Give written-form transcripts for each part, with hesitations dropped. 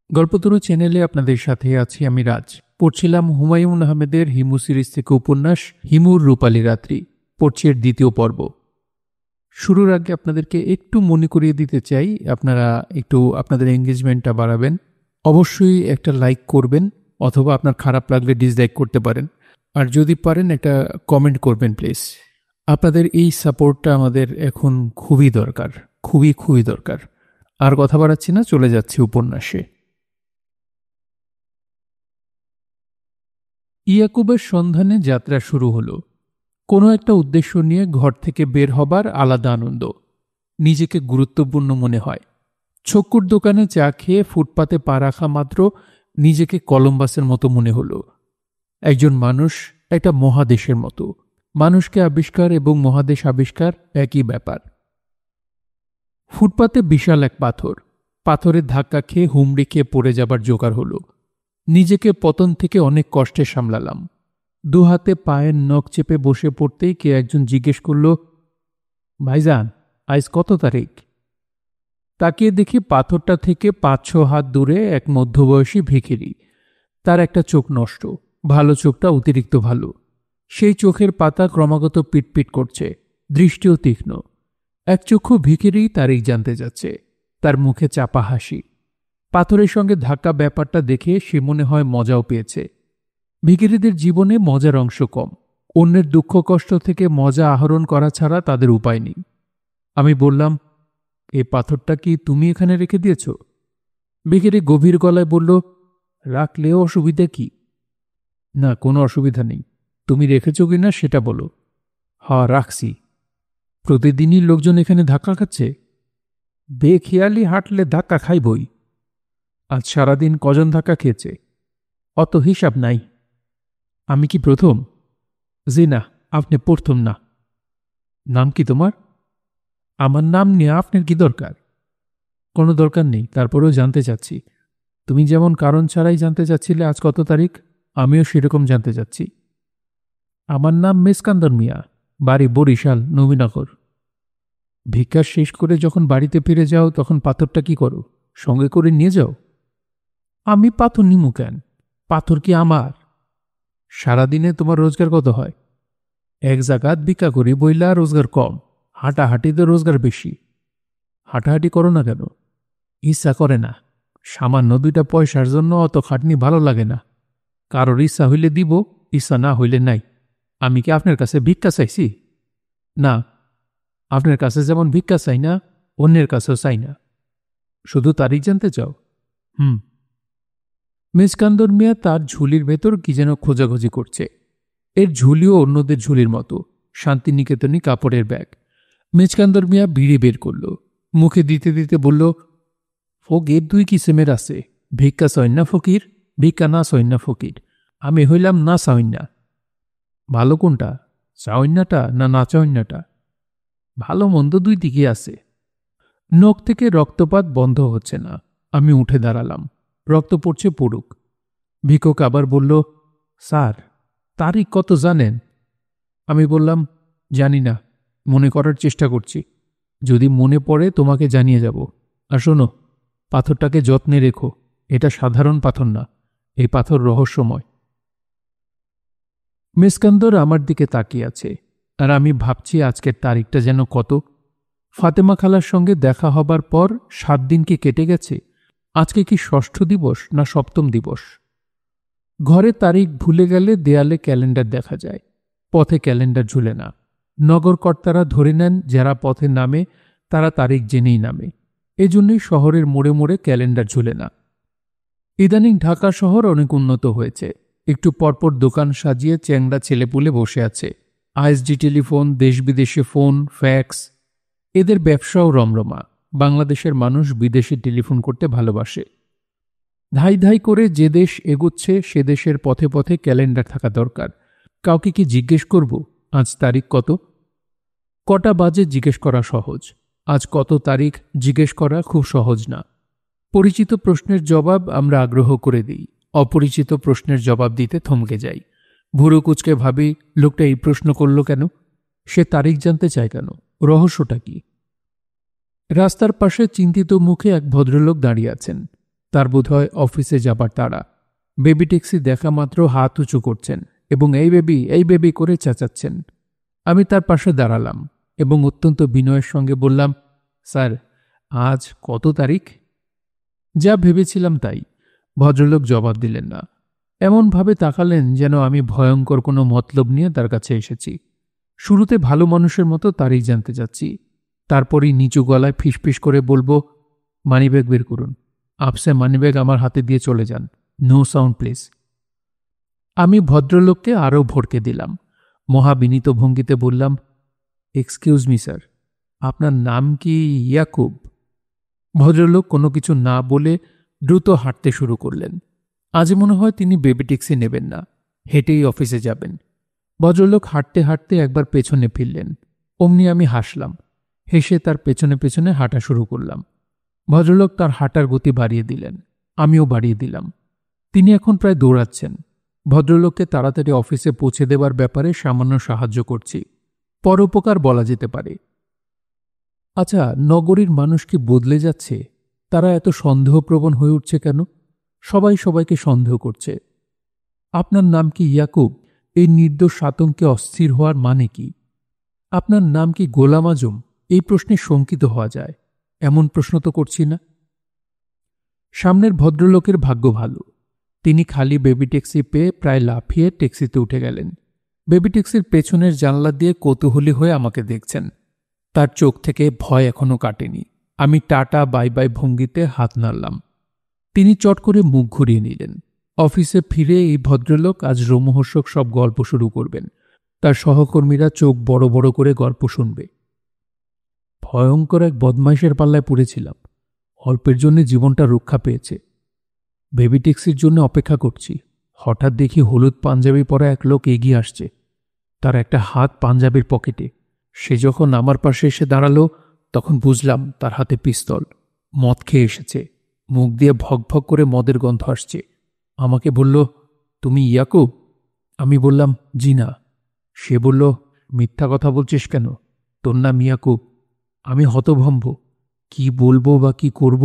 গল্পতরু চ্যানেলে আপনাদের সাথে আছি আমি রাজ। পড়ছিলাম হুমায়ুন আহমেদের হিমু সিরিজ থেকে উপন্যাস হিমুর রূপালী রাত্রি। পড়ছি এর দ্বিতীয় পর্ব। শুরুর আগে আপনাদেরকে একটু মনে করিয়ে দিতে চাই, আপনারা একটু আপনাদের এঙ্গেজমেন্টটা বাড়াবেন। অবশ্যই একটা লাইক করবেন, অথবা আপনার খারাপ লাগলে ডিসলাইক করতে পারেন। আর যদি পারেন একটা কমেন্ট করবেন প্লিজ। আপনাদের এই সাপোর্টটা আমাদের এখন খুবই দরকার, খুবই খুবই দরকার। আর কথা বাড়াচ্ছি না, চলে যাচ্ছি উপন্যাসে। ইয়াকুবের সন্ধানে যাত্রা শুরু হলো। কোনো একটা উদ্দেশ্য নিয়ে ঘর থেকে বের হবার আলাদা আনন্দ, নিজেকে গুরুত্বপূর্ণ মনে হয়। ছক্কুর দোকানে চা খেয়ে ফুটপাতে পা রাখা মাত্র নিজেকে কলম্বাসের মতো মনে হলো। একজন মানুষ একটা মহাদেশের মতো। মানুষকে আবিষ্কার এবং মহাদেশ আবিষ্কার একই ব্যাপার। ফুটপাতে বিশাল এক পাথর। পাথরের ধাক্কা খেয়ে হুমড়ি খেয়ে পড়ে যাবার জোগাড় হলো। নিজেকে পতন থেকে অনেক কষ্টে সামলালাম। দু হাতে পায়ের নখ চেপে বসে পড়তেই কে একজন জিজ্ঞেস করল, ভাইজান, আজ কত তারিখ? তাকিয়ে দেখি পাথরটা থেকে 5-6 হাত দূরে এক মধ্যবয়সী ভিখিরি। তার একটা চোখ নষ্ট, ভালো চোখটা অতিরিক্ত ভালো। সেই চোখের পাতা ক্রমাগত পিটপিট করছে, দৃষ্টিও তীক্ষ্ণ। এক চক্ষু ভিখিরি তারিখ জানতে যাচ্ছে, তার মুখে চাপা হাসি। পাথরের সঙ্গে ধাক্কা ব্যাপারটা দেখে সে মনে হয় মজাও পেয়েছে। ভিখিরিদের জীবনে মজার অংশ কম। অন্যের দুঃখ কষ্ট থেকে মজা আহরণ করা ছাড়া তাদের উপায় নেই। আমি বললাম, এই পাথরটা কি তুমি এখানে রেখে দিয়েছ? ভিখিরি গভীর গলায় বলল, রাখলেও অসুবিধা কি? না, কোনো অসুবিধা নেই। তুমি রেখেছ কিনা সেটা বলো। হ্যাঁ, রাখছি। প্রতিদিনই লোকজন এখানে ধাক্কা খাচ্ছে? বেখেয়ালি হাঁটলে ধাক্কা খাইবই। আজ সারাদিন কজন ধাক্কা খেয়েছে? অত হিসাব নাই। আমি কি প্রথম? জি না, আপনি প্রথম না। নাম কি তোমার? আমার নাম নিয়ে আপনার কি দরকার? কোনো দরকার নেই, তারপরেও জানতে চাচ্ছি। তুমি যেমন কারণ ছাড়াই জানতে চাচ্ছিলে আজ কত তারিখ, আমিও সেরকম জানতে চাচ্ছি। আমার নাম মেসকান্দর মিয়া, বাড়ি বরিশাল নবীনগর। ভিক্ষা শেষ করে যখন বাড়িতে ফিরে যাও তখন পাথরটা কি করো? সঙ্গে করে নিয়ে যাও? আমি পাথর নিমু কেন? পাথর কি আমার? সারাদিনে তোমার রোজগার কত হয়? এক জায়গাত ভিক্ষা করি বইলা রোজগার কম, হাঁটাহাঁটিতে রোজগার বেশি। হাঁটাহাঁটি করো না কেন? ইচ্ছা করে না। সামান্য 2টা পয়সার জন্য অত খাটনি ভালো লাগে না। কারোর ইচ্ছা হইলে দিব, ইচ্ছা না হইলে নাই। আমি কি আপনার কাছে ভিক্ষা চাইছি? না, আপনার কাছে যেমন ভিক্ষা চাই না, অন্যের কাছেও চাই না। শুধু তারিখ জানতে চাও? মেজকান্দর মিয়া তার ঝুলির ভেতর কি যেন খোঁজাখুঁজি করছে। এর ঝুলিও অন্যদের ঝুলির মতো, শান্তিনিকেতনী কাপড়ের ব্যাগ। মেজকান্দর মিয়া বিড়ি বের করল, মুখে দিতে দিতে বলল, ফকির 2 কিসেমের আছে, ভিক্ষা সৈন্যা ফকির, ভিক্ষা না সৈন্যা ফকির। আমি হইলাম না সৈন্যা। ভালো কোনটা, চাওয়ান্যাটা না না চাওয়ান্যাটা? ভালো মন্দ 2 দিকে আছে। নখ থেকে রক্তপাত বন্ধ হচ্ছে না। আমি উঠে দাঁড়ালাম। রক্ত পড়ছে পড়ুক। ভিক্ষুক আবার বলল, স্যার, তারিখ কত জানেন? আমি বললাম, জানি না, মনে করার চেষ্টা করছি। যদি মনে পড়ে তোমাকে জানিয়ে যাব। আর শোনো, পাথরটাকে যত্নে রেখো। এটা সাধারণ পাথর না, এই পাথর রহস্যময়। মেসকান্দর আমার দিকে তাকিয়ে আছে, আর আমি ভাবছি আজকের তারিখটা যেন কত। ফাতেমা খালার সঙ্গে দেখা হবার পর 7 দিন কি কেটে গেছে? আজকে কি 6ষ্ঠ দিবস না 7ম দিবস? ঘরে তারিখ ভুলে গেলে দেয়ালে ক্যালেন্ডার দেখা যায়, পথে ক্যালেন্ডার ঝুলে না। নগরকর্তারা ধরে নেন যারা পথে নামে তারা তারিখ জেনেই নামে। এজন্যই শহরের মোড়ে মোড়ে ক্যালেন্ডার ঝুলে না। ইদানিং ঢাকা শহর অনেক উন্নত হয়েছে। একটু পরপর দোকান সাজিয়ে চ্যাংড়া ছেলেপুলে বসে আছে। আইএসডি টেলিফোন, দেশ বিদেশে ফোন, ফ্যাক্স, এদের ব্যবসাও রমরমা। বাংলাদেশের মানুষ বিদেশে টেলিফোন করতে ভালোবাসে। ধাই ধাই করে যে দেশ এগুচ্ছে সে দেশের পথে পথে ক্যালেন্ডার থাকা দরকার। কাউকে কি জিজ্ঞেস করব আজ তারিখ কত? কটা বাজে জিজ্ঞেস করা সহজ, আজ কত তারিখ জিজ্ঞেস করা খুব সহজ না। পরিচিত প্রশ্নের জবাব আমরা আগ্রহ করে দিই, অপরিচিত প্রশ্নের জবাব দিতে থমকে যাই। ভুরু কুচকে ভাবি, লোকটা এই প্রশ্ন করল কেন? সে তারিখ জানতে চায় কেন? রহস্যটা কি? রাস্তার পাশে চিন্তিত মুখে এক ভদ্রলোক দাঁড়িয়ে আছেন। তার বোধহয় অফিসে যাবার তাড়া। বেবি ট্যাক্সি দেখা মাত্র হাত উঁচু করছেন এবং এই বেবি করে চেঁচাচ্ছেন। আমি তার পাশে দাঁড়ালাম এবং অত্যন্ত বিনয়ের সঙ্গে বললাম, স্যার, আজ কত তারিখ? যা ভেবেছিলাম তাই। ভদ্রলোক জবাব দিলেন না। এমনভাবে তাকালেন যেন আমি ভয়ঙ্কর কোনো মতলব নিয়ে তার কাছে এসেছি। শুরুতে ভালো মানুষের মতো তারিখ জানতে চাচ্ছি, তারপরই নিচু গলায় ফিসফিস করে বলবো, মানিব্যাগ বের করুন। আপসে মানিব্যাগ আমার হাতে দিয়ে চলে যান। No sound please. আমি ভদ্রলোককে আরও ভড়কে দিলাম। মহাবিনীত ভঙ্গিতে বললাম, এক্সকিউজ মি স্যার, আপনার নাম কি ইয়াকুব? ভদ্রলোক কোনো কিছু না বলে দ্রুত হাঁটতে শুরু করলেন। আজ মনে হয় তিনি বেবি ট্যাক্সি নেবেন না, হেঁটেই অফিসে যাবেন। ভদ্রলোক হাঁটতে হাঁটতে একবার পেছনে ফিরলেন। অমনি আমি হাসলাম। হেসে তার পেছনে পেছনে হাঁটা শুরু করলাম। ভদ্রলোক তার হাঁটার গতি বাড়িয়ে দিলেন, আমিও বাড়িয়ে দিলাম। তিনি এখন প্রায় দৌড়াচ্ছেন। ভদ্রলোককে তাড়াতাড়ি অফিসে পৌঁছে দেবার ব্যাপারে সামান্য সাহায্য করছি, পরোপকার বলা যেতে পারে। আচ্ছা, নগরীর মানুষ কি বদলে যাচ্ছে? তারা এত সন্দেহপ্রবণ হয়ে উঠছে কেন? সবাই সবাইকে সন্দেহ করছে। আপনার নাম কি ইয়াকুব? এই নির্দোষ আতঙ্কে অস্থির হওয়ার মানে কি? আপনার নাম কি গোলাম আজম? এই প্রশ্নে শঙ্কিত হওয়া যায়। এমন প্রশ্ন তো করছি না। সামনের ভদ্রলোকের ভাগ্য ভালো। তিনি খালি বেবি ট্যাক্সি পেয়ে প্রায় লাফিয়ে ট্যাক্সিতে উঠে গেলেন। বেবি ট্যাক্সির পেছনের জানলা দিয়ে কৌতূহলী হয়ে আমাকে দেখছেন। তার চোখ থেকে ভয় এখনো কাটেনি। আমি টাটা বাই বাই ভঙ্গিতে হাত নাড়লাম। তিনি চট করে মুখ ঘুরিয়ে নিলেন। অফিসে ফিরে এই ভদ্রলোক আজ রোমহর্ষক সব গল্প শুরু করবেন। তার সহকর্মীরা চোখ বড় বড় করে গল্প শুনবে। ভয়ঙ্কর এক বদমাইশের পাল্লায় পড়েছিলাম। অল্পের জন্য জীবনটা রক্ষা পেয়েছে। বেবি ট্যাক্সির জন্য অপেক্ষা করছি। হঠাৎ দেখি হলুদ পাঞ্জাবি পরা এক লোক এগিয়ে আসছে। তার একটা হাত পাঞ্জাবির পকেটে। সে যখন আমার পাশে এসে দাঁড়ালো, তখন বুঝলাম তার হাতে পিস্তল। মদ খেয়ে এসেছে। মুখ দিয়ে ভক ভক করে মদের গন্ধ আসছে। আমাকে বলল, তুমি ইয়াকুব? আমি বললাম, জি না। সে বলল, মিথ্যা কথা বলছিস কেন? তোর নাম ইয়াকুব। আমি হতভম্ব। কি বলবো বা কি করব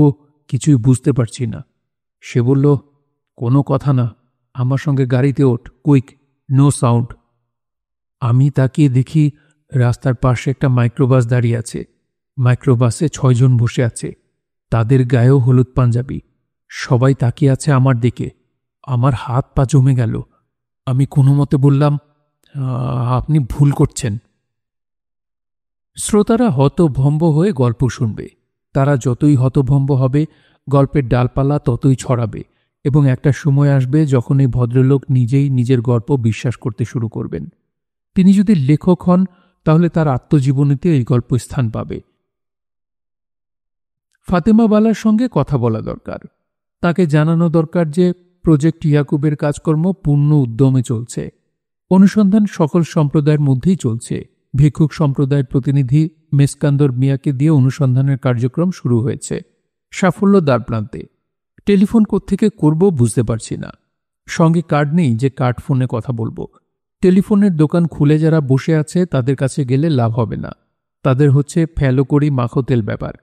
কিছুই বুঝতে পারছি না। সে বলল, কোনো কথা না, আমার সঙ্গে গাড়িতে ওঠ, কুইক, নো সাউন্ড। আমি তাকিয়ে দেখি রাস্তার পাশে একটা মাইক্রোবাস দাঁড়িয়ে আছে। মাইক্রোবাসে 6 জন বসে আছে। তাদের গায়েও হলুদ পাঞ্জাবি। সবাই তাকিয়ে আছে আমার দিকে। আমার হাত পা জমে গেল। আমি কোনো মতে বললাম, আপনি ভুল করছেন। শ্রোতারা হতভম্ব হয়ে গল্প শুনবে। তারা যতই হতভম্ব হবে, গল্পের ডালপালা ততই ছড়াবে এবং একটা সময় আসবে যখন এই ভদ্রলোক নিজেই নিজের গল্প বিশ্বাস করতে শুরু করবেন। তিনি যদি লেখক হন, তাহলে তার আত্মজীবনীতে এই গল্প স্থান পাবে। ফাতেমা বালার সঙ্গে কথা বলা দরকার। তাকে জানানো দরকার যে প্রজেক্ট ইয়াকুবের কাজকর্ম পূর্ণ উদ্যমে চলছে। অনুসন্ধান সকল সম্প্রদায়ের মধ্যেই চলছে। ভিক্ষুক সম্প্রদায়ের প্রতিনিধি মেসকান্দর মিয়াকে দিয়ে অনুসন্ধানের কার্যক্রম শুরু হয়েছে। সাফল্য দ্বারপ্রান্তে। টেলিফোন কোত্থেকে করব বুঝতে পারছি না। সঙ্গে কার্ড নেই যে কার্ড ফোনে কথা বলবো। টেলিফোনের দোকান খুলে যারা বসে আছে তাদের কাছে গেলে লাভ হবে না। তাদের হচ্ছে ফেলো করি মাখোতেল ব্যাপার।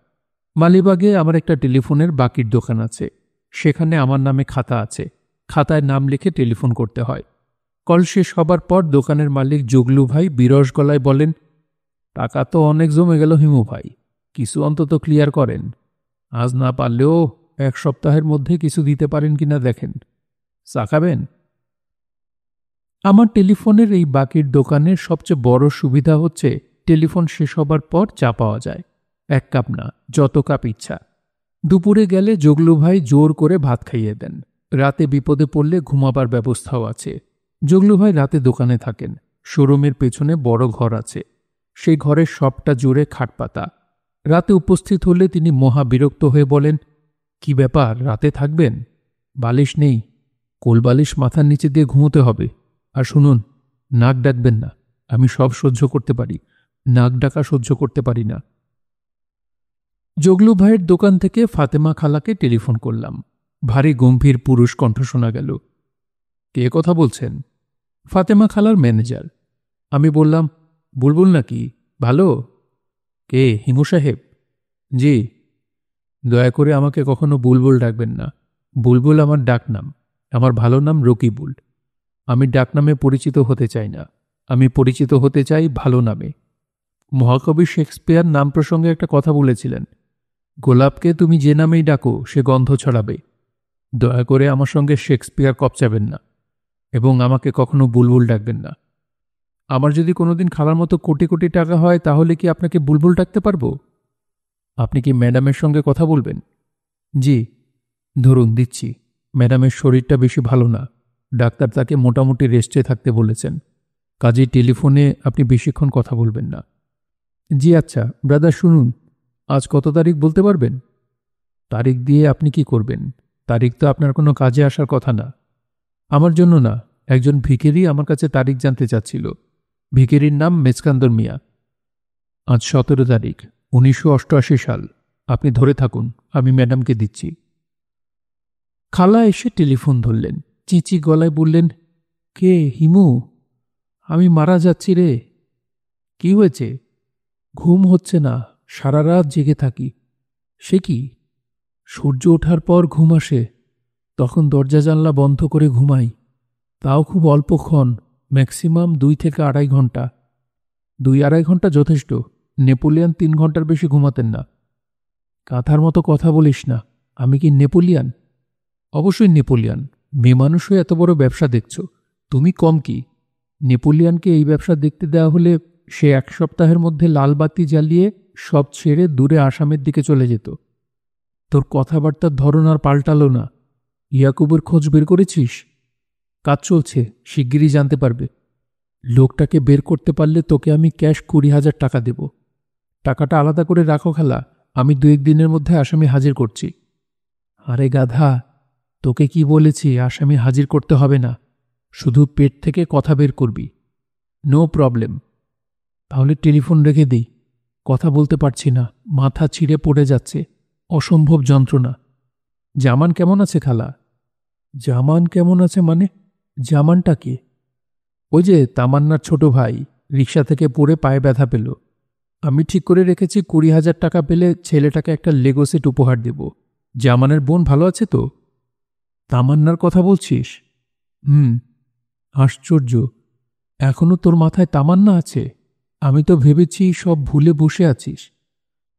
মালিবাগে আমার একটা টেলিফোনের বাকির দোকান আছে। সেখানে আমার নামে খাতা আছে। খাতায় নাম লিখে টেলিফোন করতে হয়। কল শেষ হবার পর দোকানের মালিক জগলু ভাই বিরস গলায় বলেন, টাকা তো অনেক জমে গেল হিমু ভাই, কিছু অন্তত ক্লিয়ার করেন। আজ না পারলেও 1 সপ্তাহের মধ্যে কিছু দিতে পারেন কিনা দেখেন। চা খাবেন? আমার টেলিফোনের এই বাকির দোকানের সবচেয়ে বড় সুবিধা হচ্ছে টেলিফোন শেষ হবার পর চা পাওয়া যায়। 1 কাপ না, যত কাপ ইচ্ছা। দুপুরে গেলে জগলু ভাই জোর করে ভাত খাইয়ে দেন। রাতে বিপদে পড়লে ঘুমাবার ব্যবস্থাও আছে। জগলু ভাই রাতে দোকানে থাকেন। শোরুমের পেছনে বড় ঘর আছে। সেই ঘরের সবটা জুড়ে খাটপাতা। রাতে উপস্থিত হলে তিনি মহা বিরক্ত হয়ে বলেন, কি ব্যাপার, রাতে থাকবেন? বালিশ নেই? কোলবালিশ মাথার নিচে দিয়ে ঘুমোতে হবে। আর শুনুন, নাক ডাকবেন না। আমি সব সহ্য করতে পারি, নাক ডাকা সহ্য করতে পারি না। জগলু ভাইয়ের দোকান থেকে ফাতেমা খালাকে টেলিফোন করলাম। ভারী গম্ভীর পুরুষ কণ্ঠ শোনা গেল। কে কথা বলছেন? ফাতেমা খালার ম্যানেজার। আমি বললাম, বুলবুল নাকি? ভালো। কে, হিমু সাহেব? জি। দয়া করে আমাকে কখনো বুলবুল ডাকবেন না। বুলবুল আমার ডাকনাম। আমার ভালো নাম রকিবুল। আমি ডাকনামে পরিচিত হতে চাই না, আমি পরিচিত হতে চাই ভালো নামে। মহাকবি শেক্সপিয়ার নাম প্রসঙ্গে একটা কথা বলেছিলেন, গোলাপকে তুমি যে নামেই ডাকো সে গন্ধ ছড়াবে। দয়া করে আমার সঙ্গে শেক্সপিয়ার কপচাবেন না, এবং আমাকে কখনো বুলবুল ডাকবেন না। আমার যদি কোনোদিন খালার মতো কোটি কোটি টাকা হয় তাহলে কি আপনাকে বুলবুল ডাকতে পারবো? আপনি কি ম্যাডামের সঙ্গে কথা বলবেন? জি। ধরুন দিচ্ছি, ম্যাডামের শরীরটা বেশি ভালো না, ডাক্তার তাকে মোটামুটি রেস্টে থাকতে বলেছেন, কাজেই টেলিফোনে আপনি বেশিক্ষণ কথা বলবেন না। জি আচ্ছা ব্রাদার, শুনুন, আজ কত তারিখ বলতে পারবেন? তারিখ দিয়ে আপনি কি করবেন? তারিখ তো আপনার কোনো কাজে আসার কথা না। আমার জন্য না, একজন ভিখারি আমার কাছে তারিখ জানতে চাচ্ছিল। ভিখারির নাম মেচকান্দর মিয়া। আজ 17 তারিখ, 1988 সাল। আপনি ধরে থাকুন, আমি ম্যাডামকে দিচ্ছি। খালা এসে টেলিফোন ধরলেন, চিঁচি গলায় বললেন, কে? হিমু? আমি মারা যাচ্ছি রে। কি হয়েছে? ঘুম হচ্ছে না, সারা রাত জেগে থাকি। সে কি? সূর্য ওঠার পর ঘুম আসে, তখন দরজা জানলা বন্ধ করে ঘুমাই, তাও খুব অল্পক্ষণ, ম্যাক্সিমাম 2 থেকে 2.5 ঘন্টা। 2-2.5 ঘন্টা যথেষ্ট। নেপোলিয়ান 3 ঘন্টার বেশি ঘুমাতেন না। কাঁথার মতো কথা বলিস না, আমি কি নেপোলিয়ান? অবশ্যই নেপোলিয়ান, মেয়ে মানুষ হয়ে এত বড় ব্যবসা দেখছ, তুমি কম কি? নেপোলিয়ানকে এই ব্যবসা দেখতে দেওয়া হলে সে 1 সপ্তাহের মধ্যে লাল বাতি জ্বালিয়ে সব ছেড়ে দূরে আসামের দিকে চলে যেত। তোর কথাবার্তার ধরন আর পাল্টালো না। ইয়াকুবের খোঁজ বের করেছিস? কাজ চলছে, শিগগিরই জানতে পারবে। লোকটাকে বের করতে পারলে তোকে আমি ক্যাশ 20,000 টাকা দেব। টাকাটা আলাদা করে রাখো খালা, আমি 2-1 দিনের মধ্যে আসামি হাজির করছি। আরে গাধা, তোকে কি বলেছি আসামি হাজির করতে হবে না, শুধু পেট থেকে কথা বের করবি। No problem. তাহলে টেলিফোন রেখে দিই, কথা বলতে পারছি না, মাথা ছিঁড়ে পড়ে যাচ্ছে, অসম্ভব যন্ত্রণা। জামান কেমন আছে খালা? জামান কেমন আছে মানে? জামানটা কে? ওই যে তামান্নার ছোট ভাই, রিকশা থেকে পড়ে পায়ে ব্যথা পেল। আমি ঠিক করে রেখেছি 20,000 টাকা পেলে ছেলেটাকে একটা লেগো সেট উপহার দেব। জামানের বোন ভালো আছে তো? তামান্নার কথা বলছিস? আশ্চর্য, এখনো তোর মাথায় তামান্না আছে? আমি তো ভেবেছি সব ভুলে বসে আছিস।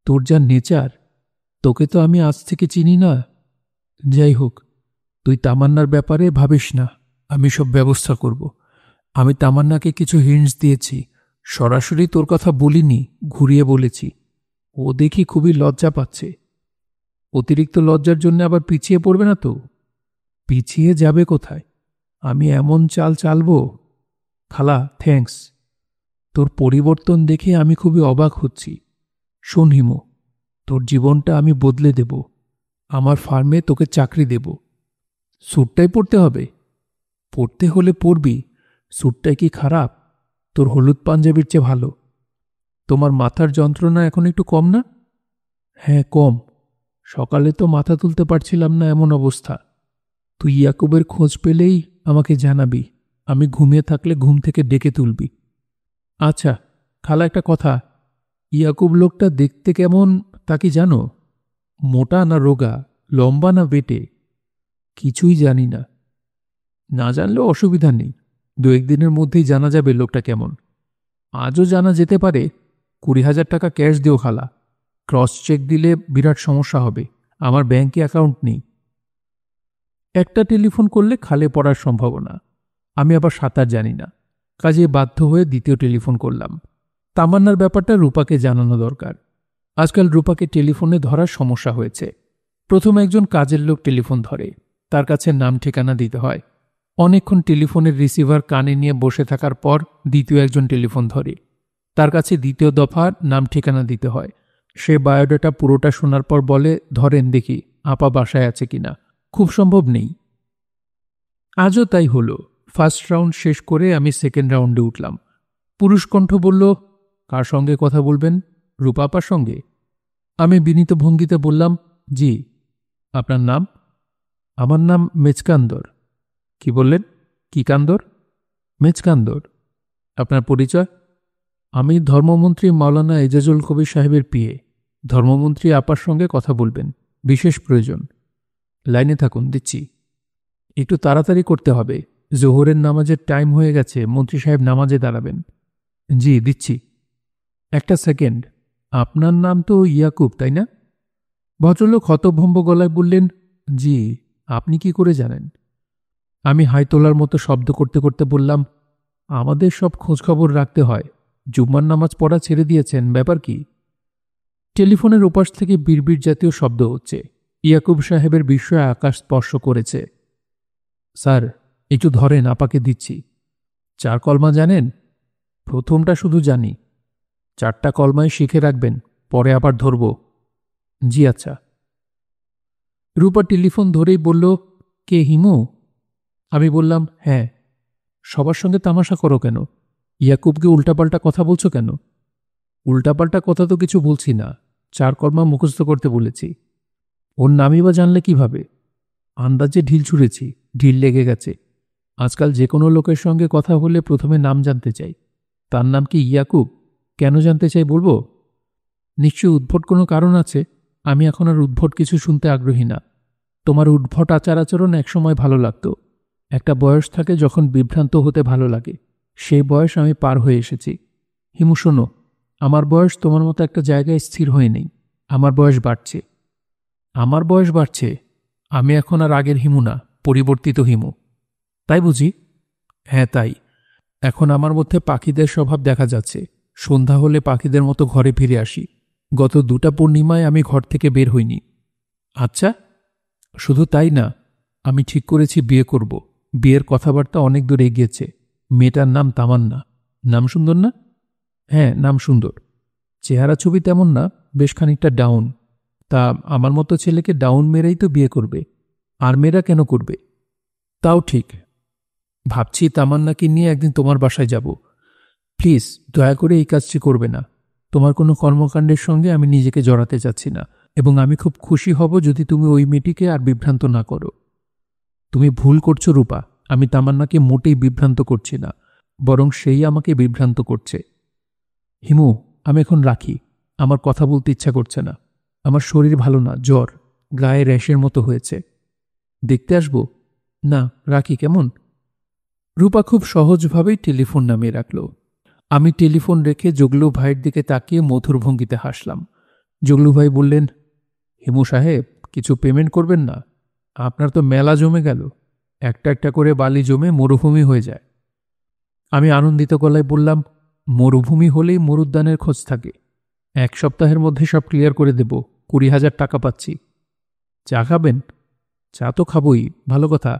তোর যা নেচার, তোকে তো আমি আজ থেকে চিনি না। যাই হোক, তুই তামান্নার ব্যাপারে ভাবিস না, আমি সব ব্যবস্থা করব। আমি তামান্নাকে কিছু হিন্টস দিয়েছি, সরাসরি তোর কথা বলিনি, ঘুরিয়ে বলেছি। ও দেখি খুবই লজ্জা পাচ্ছে। অতিরিক্ত লজ্জার জন্য আবার পিছিয়ে পড়বে না তো? পিছিয়ে যাবে কোথায়? আমি এমন চাল চালব। খালা থ্যাঙ্কস, তোর পরিবর্তন দেখে আমি খুবই অবাক হচ্ছি। শোন হিমু, তোর জীবনটা আমি বদলে দেব। আমার ফার্মে তোকে চাকরি দেব। স্যুটটাই পরতে হবে? পরতে হলে পরবি, স্যুটটাই কি খারাপ? তোর হলুদ পাঞ্জাবির চেয়ে ভালো। তোমার মাথার যন্ত্রণা এখন একটু কম না? হ্যাঁ কম। সকালে তো মাথা তুলতে পারছিলাম না, এমন অবস্থা। তুই ইয়াকুবের খোঁজ পেলেই আমাকে জানাবি, আমি ঘুমিয়ে থাকলে ঘুম থেকে ডেকে তুলবি। আচ্ছা খালা, একটা কথা, ইয়াকুব লোকটা দেখতে কেমন তা কি জানো? মোটা না রোগা, লম্বা না বেটে? কিছুই জানি না। না জানলেও অসুবিধা নেই, 2-1 দিনের মধ্যেই জানা যাবে লোকটা কেমন। আজও জানা যেতে পারে। 20,000 টাকা ক্যাশ দিও খালা, ক্রস চেক দিলে বিরাট সমস্যা হবে, আমার ব্যাংকে অ্যাকাউন্ট নেই। একটা টেলিফোন করলে খালে পড়ার সম্ভাবনা। আমি আবার সাঁতার জানি না, কাজে বাধ্য হয়ে দ্বিতীয় টেলিফোন করলাম। তামান্নার ব্যাপারটা রূপাকে জানানো দরকার। আজকাল রূপাকে টেলিফোনে ধরার সমস্যা হয়েছে। প্রথম একজন কাজের লোক টেলিফোন ধরে, তার কাছে নাম ঠিকানা দিতে হয়। অনেকক্ষণ টেলিফোনের রিসিভার কানে নিয়ে বসে থাকার পর দ্বিতীয় একজন টেলিফোন ধরে, তার কাছে দ্বিতীয় দফা নাম ঠিকানা দিতে হয়। সে বায়োডাটা পুরোটা শোনার পর বলে, ধরেন দেখি আপা বাসায় আছে কিনা। খুব সম্ভব নেই। আজও তাই হলো। ফার্স্ট রাউন্ড শেষ করে আমি সেকেন্ড রাউন্ডে উঠলাম। পুরুষ কণ্ঠ বলল, কার সঙ্গে কথা বলবেন? রূপা আপার সঙ্গে। আমি বিনীত ভঙ্গিতে বললাম, জি। আপনার নাম? আমার নাম মেচকান্দর। কি বললেন? কি কান্দর? মেচকান্দর। আপনার পরিচয়? আমি ধর্মমন্ত্রী মাওলানা এজাজুল কবির সাহেবের পিএ। ধর্মমন্ত্রী আপার সঙ্গে কথা বলবেন, বিশেষ প্রয়োজন। লাইনে থাকুন, দিচ্ছি। একটু তাড়াতাড়ি করতে হবে, জোহরের নামাজের টাইম হয়ে গেছে, মন্ত্রী সাহেব নামাজে দাঁড়াবেন। জি, দিচ্ছি। একটা সেকেন্ড, আপনার নাম তো ইয়াকুব, তাই না? ভদ্রলোক হতভম্ব গলায় বললেন, জি। আপনি কি করে জানেন? আমি হাই তোলার মতো শব্দ করতে করতে বললাম, আমাদের সব খোঁজখবর রাখতে হয়। জুম্মার নামাজ পড়া ছেড়ে দিয়েছেন, ব্যাপার কি? টেলিফোনের ওপাশ থেকে বিড়বিড় জাতীয় শব্দ হচ্ছে। ইয়াকুব সাহেবের বিস্ময় আকাশ স্পর্শ করেছে। স্যার, একটু ধরেন, আপাকে দিচ্ছি। 4 কলমা জানেন? প্রথমটা শুধু জানি। 4টা কলমাই শিখে রাখবেন, পরে আবার ধরব। জি আচ্ছা। রূপা টেলিফোন ধরেই বলল, কে, হিমু? আমি বললাম, হ্যাঁ। সবার সঙ্গে তামাশা করো কেন? ইয়াকুবকে উল্টাপাল্টা কথা বলছো কেন? উল্টাপাল্টা কথা তো কিছু বলছি না, 4 কলমা মুখস্থ করতে বলেছি। ওর নামই বা জানলে কিভাবে? আন্দাজে ঢিল ছুঁড়েছি, ঢিল লেগে গেছে। আজকাল যে কোনো লোকের সঙ্গে কথা হলে প্রথমে নাম জানতে চাই। তার নাম কি ইয়াকুব? কেন জানতে চাই বলবো? নিশ্চয়ই উদ্ভট কোনো কারণ আছে। আমি এখন আর উদ্ভট কিছু শুনতে আগ্রহী না। তোমার উদ্ভট আচার আচরণ একসময় ভালো লাগতো। একটা বয়স থাকে যখন বিভ্রান্ত হতে ভালো লাগে। সেই বয়স আমি পার হয়ে এসেছি। হিমু শোনো, আমার বয়স তোমার মতো একটা জায়গায় স্থির হয়ে নেই। আমার বয়স বাড়ছে। আমার বয়স বাড়ছে? আমি এখন আর আগের হিমু না, পরিবর্তিত হিমু। তাই বুঝি? হ্যাঁ, তাই। এখন আমার মধ্যে পাখিদের স্বভাব দেখা যাচ্ছে। সন্ধ্যা হলে পাখিদের মতো ঘরে ফিরে আসি। গত 2টা পূর্ণিমায় আমি ঘর থেকে বের হইনি। আচ্ছা, শুধু তাই না, আমি ঠিক করেছি বিয়ে করব। বিয়ের কথাবার্তা অনেক দূর এগিয়েছে। মেয়েটার নাম তামান্না। নাম সুন্দর না? হ্যাঁ, নাম সুন্দর। চেহারা ছবি তেমন না, বেশ খানিকটা ডাউন। তা আমার মতো ছেলেকে ডাউন মেরেই তো বিয়ে করবে। আর মেয়েরা কেন করবে? তাও ঠিক। ভাবছি তামান্নাকে নিয়ে একদিন তোমার বাসায় যাব। প্লিজ, দয়া করে এই কাজটি করবে না। তোমার কোনো কর্মকাণ্ডের সঙ্গে আমি নিজেকে জড়াতে চাচ্ছি না, এবং আমি খুব খুশি হব যদি তুমি ওই মেয়েটিকে আর বিভ্রান্ত না করো। তুমি ভুল করছো রূপা। আমি তামান্নাকে মোটেই বিভ্রান্ত করছি না, বরং সেই আমাকে বিভ্রান্ত করছে। হিমু, আমি এখন রাখি। আমার কথা বলতে ইচ্ছা করছে না। আমার শরীর ভালো না, জ্বর, গায়ে র্যাশের মতো হয়েছে। দেখতে আসবো? না, রাখি কেমন? রূপা খুব সহজভাবেই টেলিফোন নামিয়ে রাখল। আমি টেলিফোন রেখে জগলু ভাইয়ের দিকে তাকিয়ে মধুর ভঙ্গিতে হাসলাম। জগলু ভাই বললেন, হিমু সাহেব, কিছু পেমেন্ট করবেন না? আপনার তো মেলা জমে গেল। একটা একটা করে বালি জমে মরুভূমি হয়ে যায়। আমি আনন্দিত গলায় বললাম, মরুভূমি হলেই মরুদ্যানের খোঁজ থাকে। 1 সপ্তাহের মধ্যে সব ক্লিয়ার করে দেব। 20,000 টাকা পাচ্ছি। চা খাবেন? চা তো খাবই, ভালো কথা।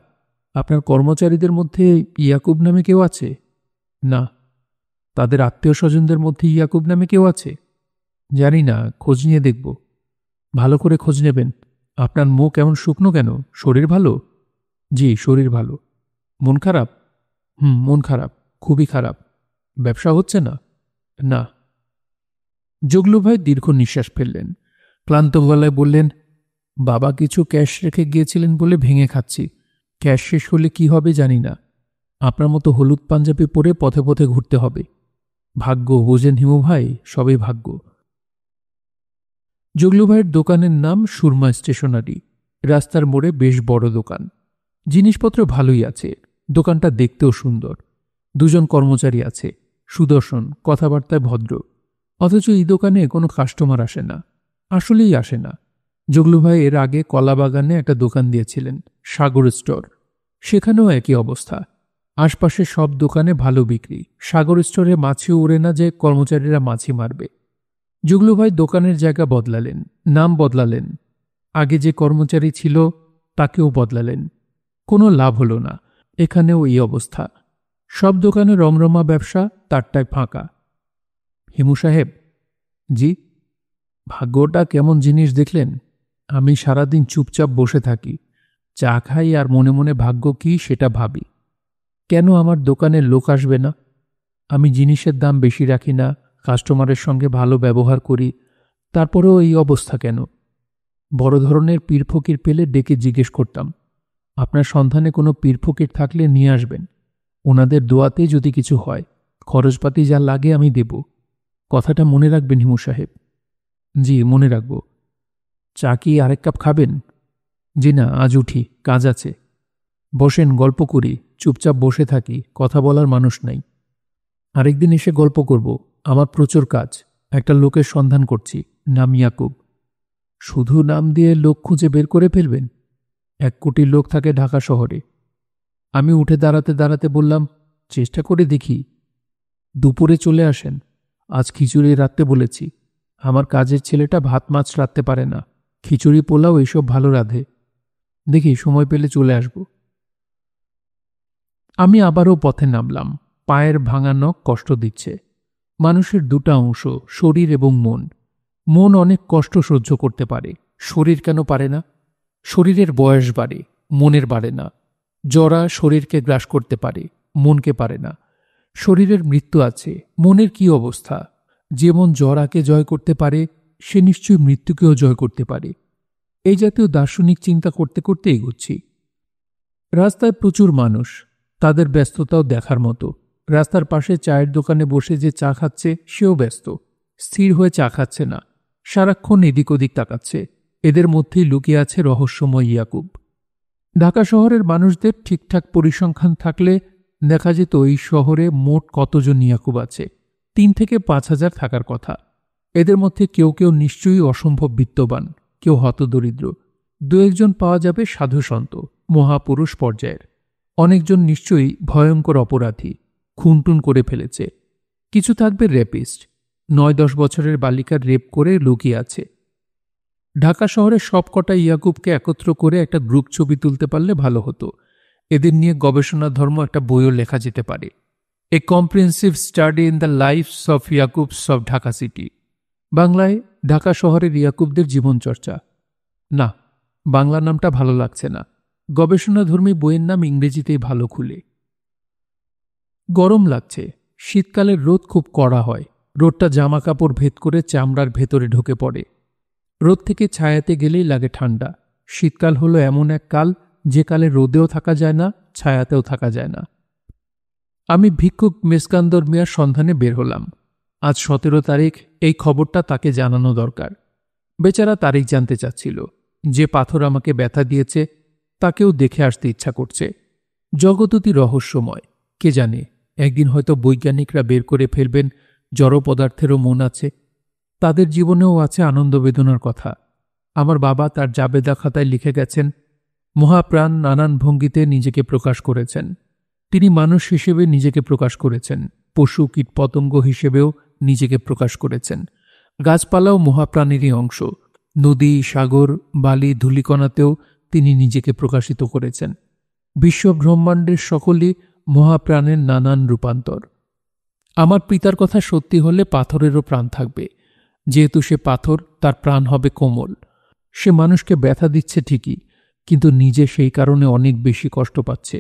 আপনার কর্মচারীদের মধ্যে ইয়াকুব নামে কেউ আছে? না। তাদের আত্মীয় স্বজনদের মধ্যে ইয়াকুব নামে কেউ আছে? জানি না, খোঁজ নিয়ে দেখব। ভালো করে খোঁজ নেবেন। আপনার মুখ এমন শুকনো কেন? শরীর ভালো? জি, শরীর ভালো। মন খারাপ? মন খারাপ, খুবই খারাপ। ব্যবসা হচ্ছে না? না। জগলু ভাই দীর্ঘ নিঃশ্বাস ফেললেন। ক্লান্ত গলায় বললেন, বাবা কিছু ক্যাশ রেখে গিয়েছিলেন বলে ভেঙে খাচ্ছি। ক্যাশ শেষ হলে কি হবে জানি না। আপনার মতো হলুদ পাঞ্জাবি পরে পথে পথে ঘুরতে হবে। ভাগ্য, বোঝেন হিমু ভাই, সবই ভাগ্য। জগলু ভাইয়ের দোকানের নাম সুরমা স্টেশনারি। রাস্তার মোড়ে বেশ বড় দোকান। জিনিসপত্র ভালোই আছে। দোকানটা দেখতেও সুন্দর। 2 জন কর্মচারী আছে, সুদর্শন, কথাবার্তায় ভদ্র। অথচ এই দোকানে কোনো কাস্টমার আসে না, আসলেই আসে না। জগলু ভাই এর আগে কলাবাগানে একটা দোকান দিয়েছিলেন, সাগর স্টোর। সেখানেও একই অবস্থা। আশপাশের সব দোকানে ভালো বিক্রি। সাগর স্টোরে মাছিও ওড়ে না যে কর্মচারীরা মাছি মারবে। জগলু ভাই দোকানের জায়গা বদলালেন, নাম বদলালেন। আগে যে কর্মচারী ছিল তাকেও বদলালেন। কোনো লাভ হলো না। এখানেও এই অবস্থা। সব দোকানে রমরমা ব্যবসা, তারটায় ফাঁকা। হিমু সাহেব। জি। ভাগ্যটা কেমন জিনিস দেখলেন? আমি সারাদিন চুপচাপ বসে থাকি, চা খাই আর মনে মনে ভাগ্য কি সেটা ভাবি। কেন আমার দোকানে লোক আসবে না? আমি জিনিসের দাম বেশি রাখি না, কাস্টমারের সঙ্গে ভালো ব্যবহার করি, তারপরেও এই অবস্থা কেন? বড় ধরনের পীরফকির পেলে ডেকে জিজ্ঞেস করতাম, আপনার সন্ধানে কোনো পীরফকির থাকলে নিয়ে আসবেন। ওনাদের দোয়াতে যদি কিছু হয়, খরচপাতি যা লাগে আমি দেব। কথাটা মনে রাখবেন হিমু সাহেব। জি, মনে রাখব। চা কি আরেক কাপ খাবেন? জি না, আজ উঠি, কাজ আছে। বসেন, গল্প করি। চুপচাপ বসে থাকি, কথা বলার মানুষ নাই। আরেকদিন এসে গল্প করব। আমার প্রচুর কাজ। একটা লোকের সন্ধান করছি, নাম ইয়াকুব। শুধু নাম দিয়ে লোক খুঁজে বের করে ফেলবেন? 1 কোটি লোক থাকে ঢাকা শহরে। আমি উঠে দাঁড়াতে দাঁড়াতে বললাম, চেষ্টা করে দেখি। দুপুরে চলে আসেন। আজ খিচুড়ি রাঁধতে বলেছি। আমার কাজের ছেলেটা ভাত মাছ রাঁধতে পারে না। খিচুড়ি পোলাও এসব ভালো রাঁধে। দেখি সময় পেলে চলে আসব। আমি আবারও পথে নামলাম। পায়ের ভাঙা নখ কষ্ট দিচ্ছে। মানুষের দুটো অংশ, শরীর এবং মন। মন অনেক কষ্ট সহ্য করতে পারে, শরীর কেন পারে না? শরীরের বয়স বাড়ে, মনের বাড়ে না। জরা শরীরকে গ্রাস করতে পারে, মনকে পারে না। শরীরের মৃত্যু আছে, মনের কি অবস্থা? যে মন জরাকে জয় করতে পারে, সে নিশ্চয়ই মৃত্যুকেও জয় করতে পারে। এই জাতীয় দার্শনিক চিন্তা করতে করতে এগোচ্ছি। রাস্তায় প্রচুর মানুষ, তাদের ব্যস্ততাও দেখার মতো। রাস্তার পাশে চায়ের দোকানে বসে যে চা খাচ্ছে সেও ব্যস্ত, স্থির হয়ে চা খাচ্ছে না, সারাক্ষণ এদিক ওদিক তাকাচ্ছে। এদের মধ্যেই লুকিয়ে আছে রহস্যময় ইয়াকুব। ঢাকা শহরের মানুষদের ঠিকঠাক পরিসংখ্যান থাকলে দেখা যেত এই শহরে মোট কতজন ইয়াকুব আছে। 3 থেকে 5,000 থাকার কথা। এদের মধ্যে কেউ কেউ নিশ্চয়ই অসম্ভব বিত্তবান, কেউ হতদরিদ্র। 2-1 জন পাওয়া যাবে সাধুসন্ত, মহাপুরুষ পর্যায়ের। অনেকজন নিশ্চয়ই ভয়ঙ্কর অপরাধী, খুনটুন করে ফেলেছে। কিছু থাকবে রেপিস্ট, 9-10 বছরের বালিকার রেপ করে লুকিয়ে আছে। ঢাকা শহরের সবকটা ইয়াকুবকে একত্র করে একটা গ্রুপ ছবি তুলতে পারলে ভালো হতো। এদের নিয়ে গবেষণা ধর্ম একটা বইও লেখা যেতে পারে। A comprehensive study in the lives of Yakubs of Dhaka city. বাংলায় ঢাকা শহরের ইয়াকুবদের জীবনচর্চা। না, বাংলা নামটা ভালো লাগছে না। গবেষণাধর্মী বইয়ের নাম ইংরেজিতেই ভালো খুলে। গরম লাগছে। শীতকালের রোদ খুব কড়া হয়। রোদটা জামা কাপড় ভেদ করে চামড়ার ভেতরে ঢুকে পড়ে। রোদ থেকে ছায়াতে গেলেই লাগে ঠান্ডা। শীতকাল হলো এমন এক কাল যে কালে রোদেও থাকা যায় না, ছায়াতেও থাকা যায় না। আমি ভিক্ষুক মেসকান্দর মিয়ার সন্ধানে বের হলাম। আজ 17 তারিখ, এই খবরটা তাকে জানানো দরকার। বেচারা তারিখ জানতে চাচ্ছিল। যে পাথর আমাকে ব্যথা দিয়েছে তাকেও দেখে আসতে ইচ্ছা করছে। জগৎ অতি রহস্যময়। কে জানে, একদিন হয়তো বৈজ্ঞানিকরা বের করে ফেলবেন জড় পদার্থেরও মন আছে। তাদের জীবনেও আছে আনন্দ বেদনার কথা। আমার বাবা তার জাবেদা খাতায় লিখে গেছেন, মহাপ্রাণ নানান ভঙ্গিতে নিজেকে প্রকাশ করেছেন। তিনি মানুষ হিসেবে নিজেকে প্রকাশ করেছেন, পশু কীটপতঙ্গ হিসেবেও নিজেকে প্রকাশ করেছেন। গাছপালাও মহাপ্রাণেরই অংশ। নদী, সাগর, বালি, ধূলিকণাতেও তিনি নিজেকে প্রকাশিত করেছেন। বিশ্ব ব্রহ্মাণ্ডের সকলই মহাপ্রাণের নানান রূপান্তর। আমার পিতার কথা সত্যি হলে পাথরেরও প্রাণ থাকবে। যেহেতু সে পাথর, তার প্রাণ হবে কোমল। সে মানুষকে ব্যথা দিচ্ছে ঠিকই, কিন্তু নিজে সেই কারণে অনেক বেশি কষ্ট পাচ্ছে।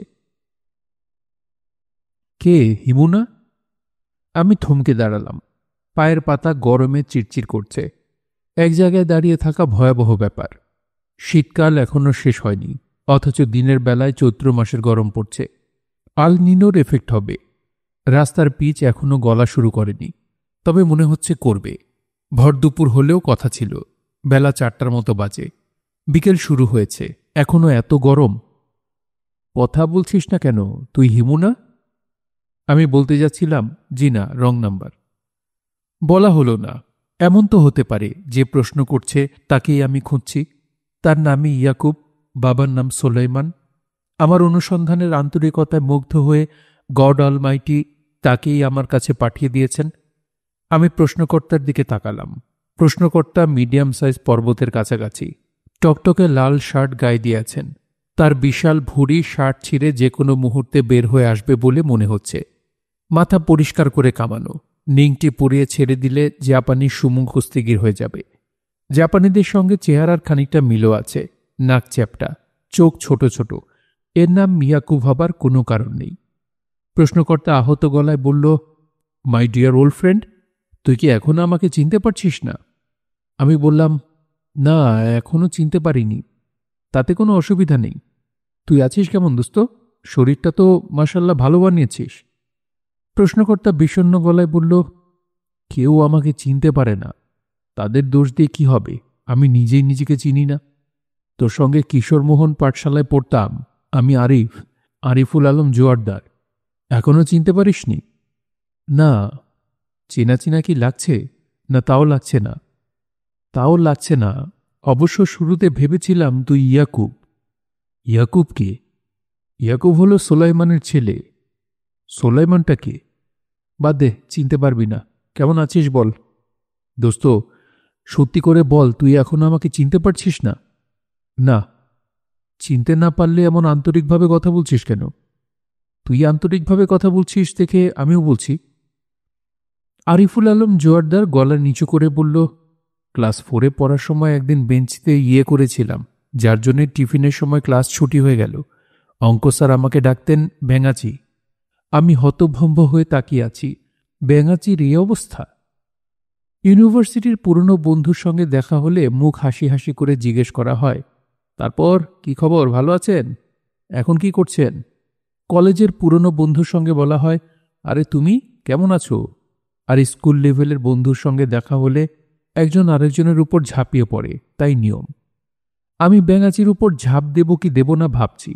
কে, হিমুনা? আমি থমকে দাঁড়ালাম। পায়ের পাতা গরমে চিরচির করছে। এক জায়গায় দাঁড়িয়ে থাকা ভয়াবহ ব্যাপার। শীতকাল এখনো শেষ হয়নি, অথচ দিনের বেলায় চৈত্র মাসের গরম পড়ছে। আল নিনোর এফেক্ট হবে। রাস্তার পিচ এখনো গলা শুরু করেনি, তবে মনে হচ্ছে করবে। ভর দুপুর হলেও কথা ছিল। বেলা 4টার মতো বাজে। বিকেল শুরু হয়েছে, এখনো এত গরম। কথা বলছিস না কেন? তুই হিমুনা? আমি বলতে যাচ্ছিলাম, জি না, রং নাম্বার। বলা হলো না। এমন তো হতে পারে যে প্রশ্ন করছে তাকেই আমি খুঁজছি। তার নামই ইয়াকুব, বাবার নাম সোলাইমান। আমার অনুসন্ধানের আন্তরিকতায় মুগ্ধ হয়ে গড অলমাইটি তাকেই আমার কাছে পাঠিয়ে দিয়েছেন। আমি প্রশ্নকর্তার দিকে তাকালাম। প্রশ্নকর্তা মিডিয়াম সাইজ পর্বতের কাছাকাছি। টকটকে লাল শার্ট গায়ে দিয়েছেন। তার বিশাল ভুঁড়ি শার্ট ছিঁড়ে যে কোনো মুহূর্তে বের হয়ে আসবে বলে মনে হচ্ছে। মাথা পরিষ্কার করে কামানো, নিংটি পরিয়ে ছেড়ে দিলে জাপানি সুমুখ কুস্তিগির হয়ে যাবে। জাপানিদের সঙ্গে চেহারার খানিকটা মিলও আছে। নাক চ্যাপটা, চোখ ছোট ছোট। এর নাম ইয়াকুব হবার কোনো কারণ নেই। প্রশ্নকর্তা আহত গলায় বলল, মাই ডিয়ার ওল্ড ফ্রেন্ড, তুই কি এখনো আমাকে চিনতে পারছিস না? আমি বললাম, না, এখনো চিনতে পারিনি। তাতে কোনো অসুবিধা নেই। তুই আছিস কেমন দোস্ত? শরীরটা তো মাশাল্লাহ ভালো বানিয়েছিস। প্রশ্নকর্তা বিষণ্ণ গলায় বলল, কেউ আমাকে চিনতে পারে না। তাদের দোষ দিয়ে কি হবে? আমি নিজেই নিজেকে চিনি না। তোর সঙ্গে কিশোর মোহন পাঠশালায় পড়তাম। আমি আরিফ, আরিফুল আলম জোয়ারদার। এখনো চিনতে পারিসনি? না। চেনা চেনা কি লাগছে? না তাও লাগছে না? তাও লাগছে না। অবশ্য শুরুতে ভেবেছিলাম তুই ইয়াকুব। ইয়াকুব কে? ইয়াকুব হলো সোলাইমানের ছেলে। সোলাইমানটা কে? বাদ দে, চিনতে পারবি না। কেমন আছিস বল? দোস্ত, সত্যি করে বল, তুই এখনো আমাকে চিনতে পারছিস না? না। চিনতে না পারলে এমন আন্তরিকভাবে কথা বলছিস কেন? তুই আন্তরিকভাবে কথা বলছিস দেখে আমিও বলছি। আরিফুল আলম জোয়ারদার গলা নিচু করে বলল, ক্লাস 4-এ পড়ার সময় একদিন বেঞ্চিতে করেছিলাম, যার জন্যে টিফিনের সময় ক্লাস ছুটি হয়ে গেল। অঙ্ক স্যার আমাকে ডাকতেন ব্যাঙাচি। আমি হতভম্ব হয়ে তাকিয়ে আছি। ব্যাঙাচির এই অবস্থা? ইউনিভার্সিটির পুরনো বন্ধুর সঙ্গে দেখা হলে মুখ হাসি হাসি করে জিজ্ঞেস করা হয়, তারপর কি খবর, ভালো আছেন? এখন কি করছেন? কলেজের পুরনো বন্ধুর সঙ্গে বলা হয়, আরে তুমি কেমন আছো? আর স্কুল লেভেলের বন্ধুর সঙ্গে দেখা হলে একজন আরেকজনের উপর ঝাঁপিয়ে পড়ে, তাই নিয়ম। আমি ব্যাঙাচির উপর ঝাঁপ দেব কি দেব না ভাবছি।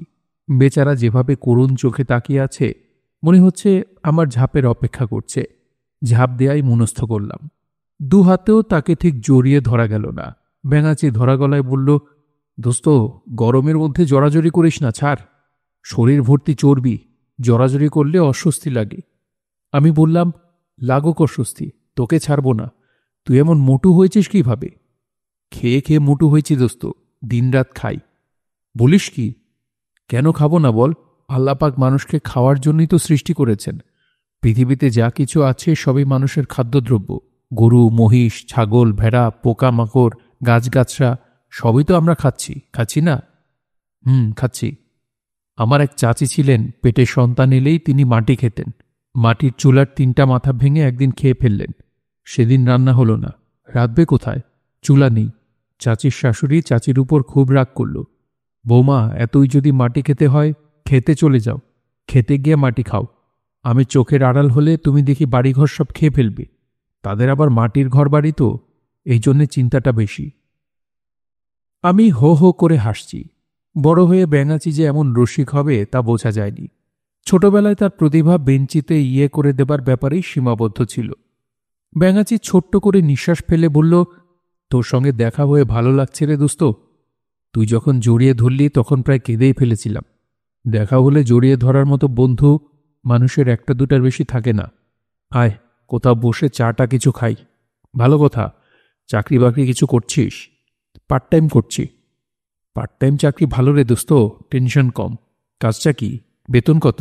বেচারা যেভাবে করুণ চোখে তাকিয়ে আছে, মনে হচ্ছে আমার ঝাঁপের অপেক্ষা করছে। ঝাঁপ দেয়াই মনস্থ করলাম। দু হাতেও তাকে ঠিক জড়িয়ে ধরা গেল না। ব্যাঙাচি ধরা গলায় বলল, দোস্ত, গরমের মধ্যে জড়াজড়ি করিস না, ছাড়। শরীর ভর্তি চর্বি, জড়াজড়ি করলে অস্বস্তি লাগে। আমি বললাম, লাগুক অস্বস্তি, তোকে ছাড়ব না। তুই এমন মোটু হয়েছিস কিভাবে? খেয়ে খেয়ে মোটু হয়েছি দোস্ত, দিনরাত খাই। বলিস কি? কেন খাবো না বল? আল্লাপাক মানুষকে খাওয়ার জন্যই তো সৃষ্টি করেছেন। পৃথিবীতে যা কিছু আছে সবই মানুষের খাদ্যদ্রব্য। গরু, মহিষ, ছাগল, ভেড়া, পোকামাকড়, গাছগাছরা সবই তো আমরা খাচ্ছি না? খাচ্ছি। আমার এক চাচি ছিলেন, পেটে সন্তান এলেই তিনি মাটি খেতেন। মাটির চুলার 3টা মাথা ভেঙে একদিন খেয়ে ফেললেন। সেদিন রান্না হলো না। রাঁধবে কোথায়? চুলা নেই। চাচির শাশুড়ি চাচির উপর খুব রাগ করল। বৌমা, এতই যদি মাটি খেতে হয়, খেতে চলে যাও, খেতে গিয়ে মাটি খাও। আমি চোখের আড়াল হলে তুমি দেখি বাড়িঘর সব খেয়ে ফেলবে। তাদের আবার মাটির ঘর বাড়ি তো, এই জন্যে চিন্তাটা বেশি। আমি হো হো করে হাসছি। বড় হয়ে ব্যাঙাচি যে এমন রসিক হবে তা বোঝা যায়নি। ছোটবেলায় তার প্রতিভা বেঞ্চিতে করে দেবার ব্যাপারেই সীমাবদ্ধ ছিল। ব্যাঙাচি ছোট্ট করে নিঃশ্বাস ফেলে বলল, তোর সঙ্গে দেখা হয়ে ভালো লাগছে রে দোস্ত। তুই যখন জড়িয়ে ধরলি তখন প্রায় কেঁদেই ফেলেছিলাম। দেখা হলে জড়িয়ে ধরার মতো বন্ধু মানুষের 1-2টার বেশি থাকে না। আয়, কোথাও বসে চাটা কিছু খাই। ভালো কথা, চাকরি বাকরি কিছু করছিস? পার্ট টাইম করছি। পার্ট টাইম চাকরি ভালো রে দোস্ত, টেনশন কম। কাজটা কি? বেতন কত?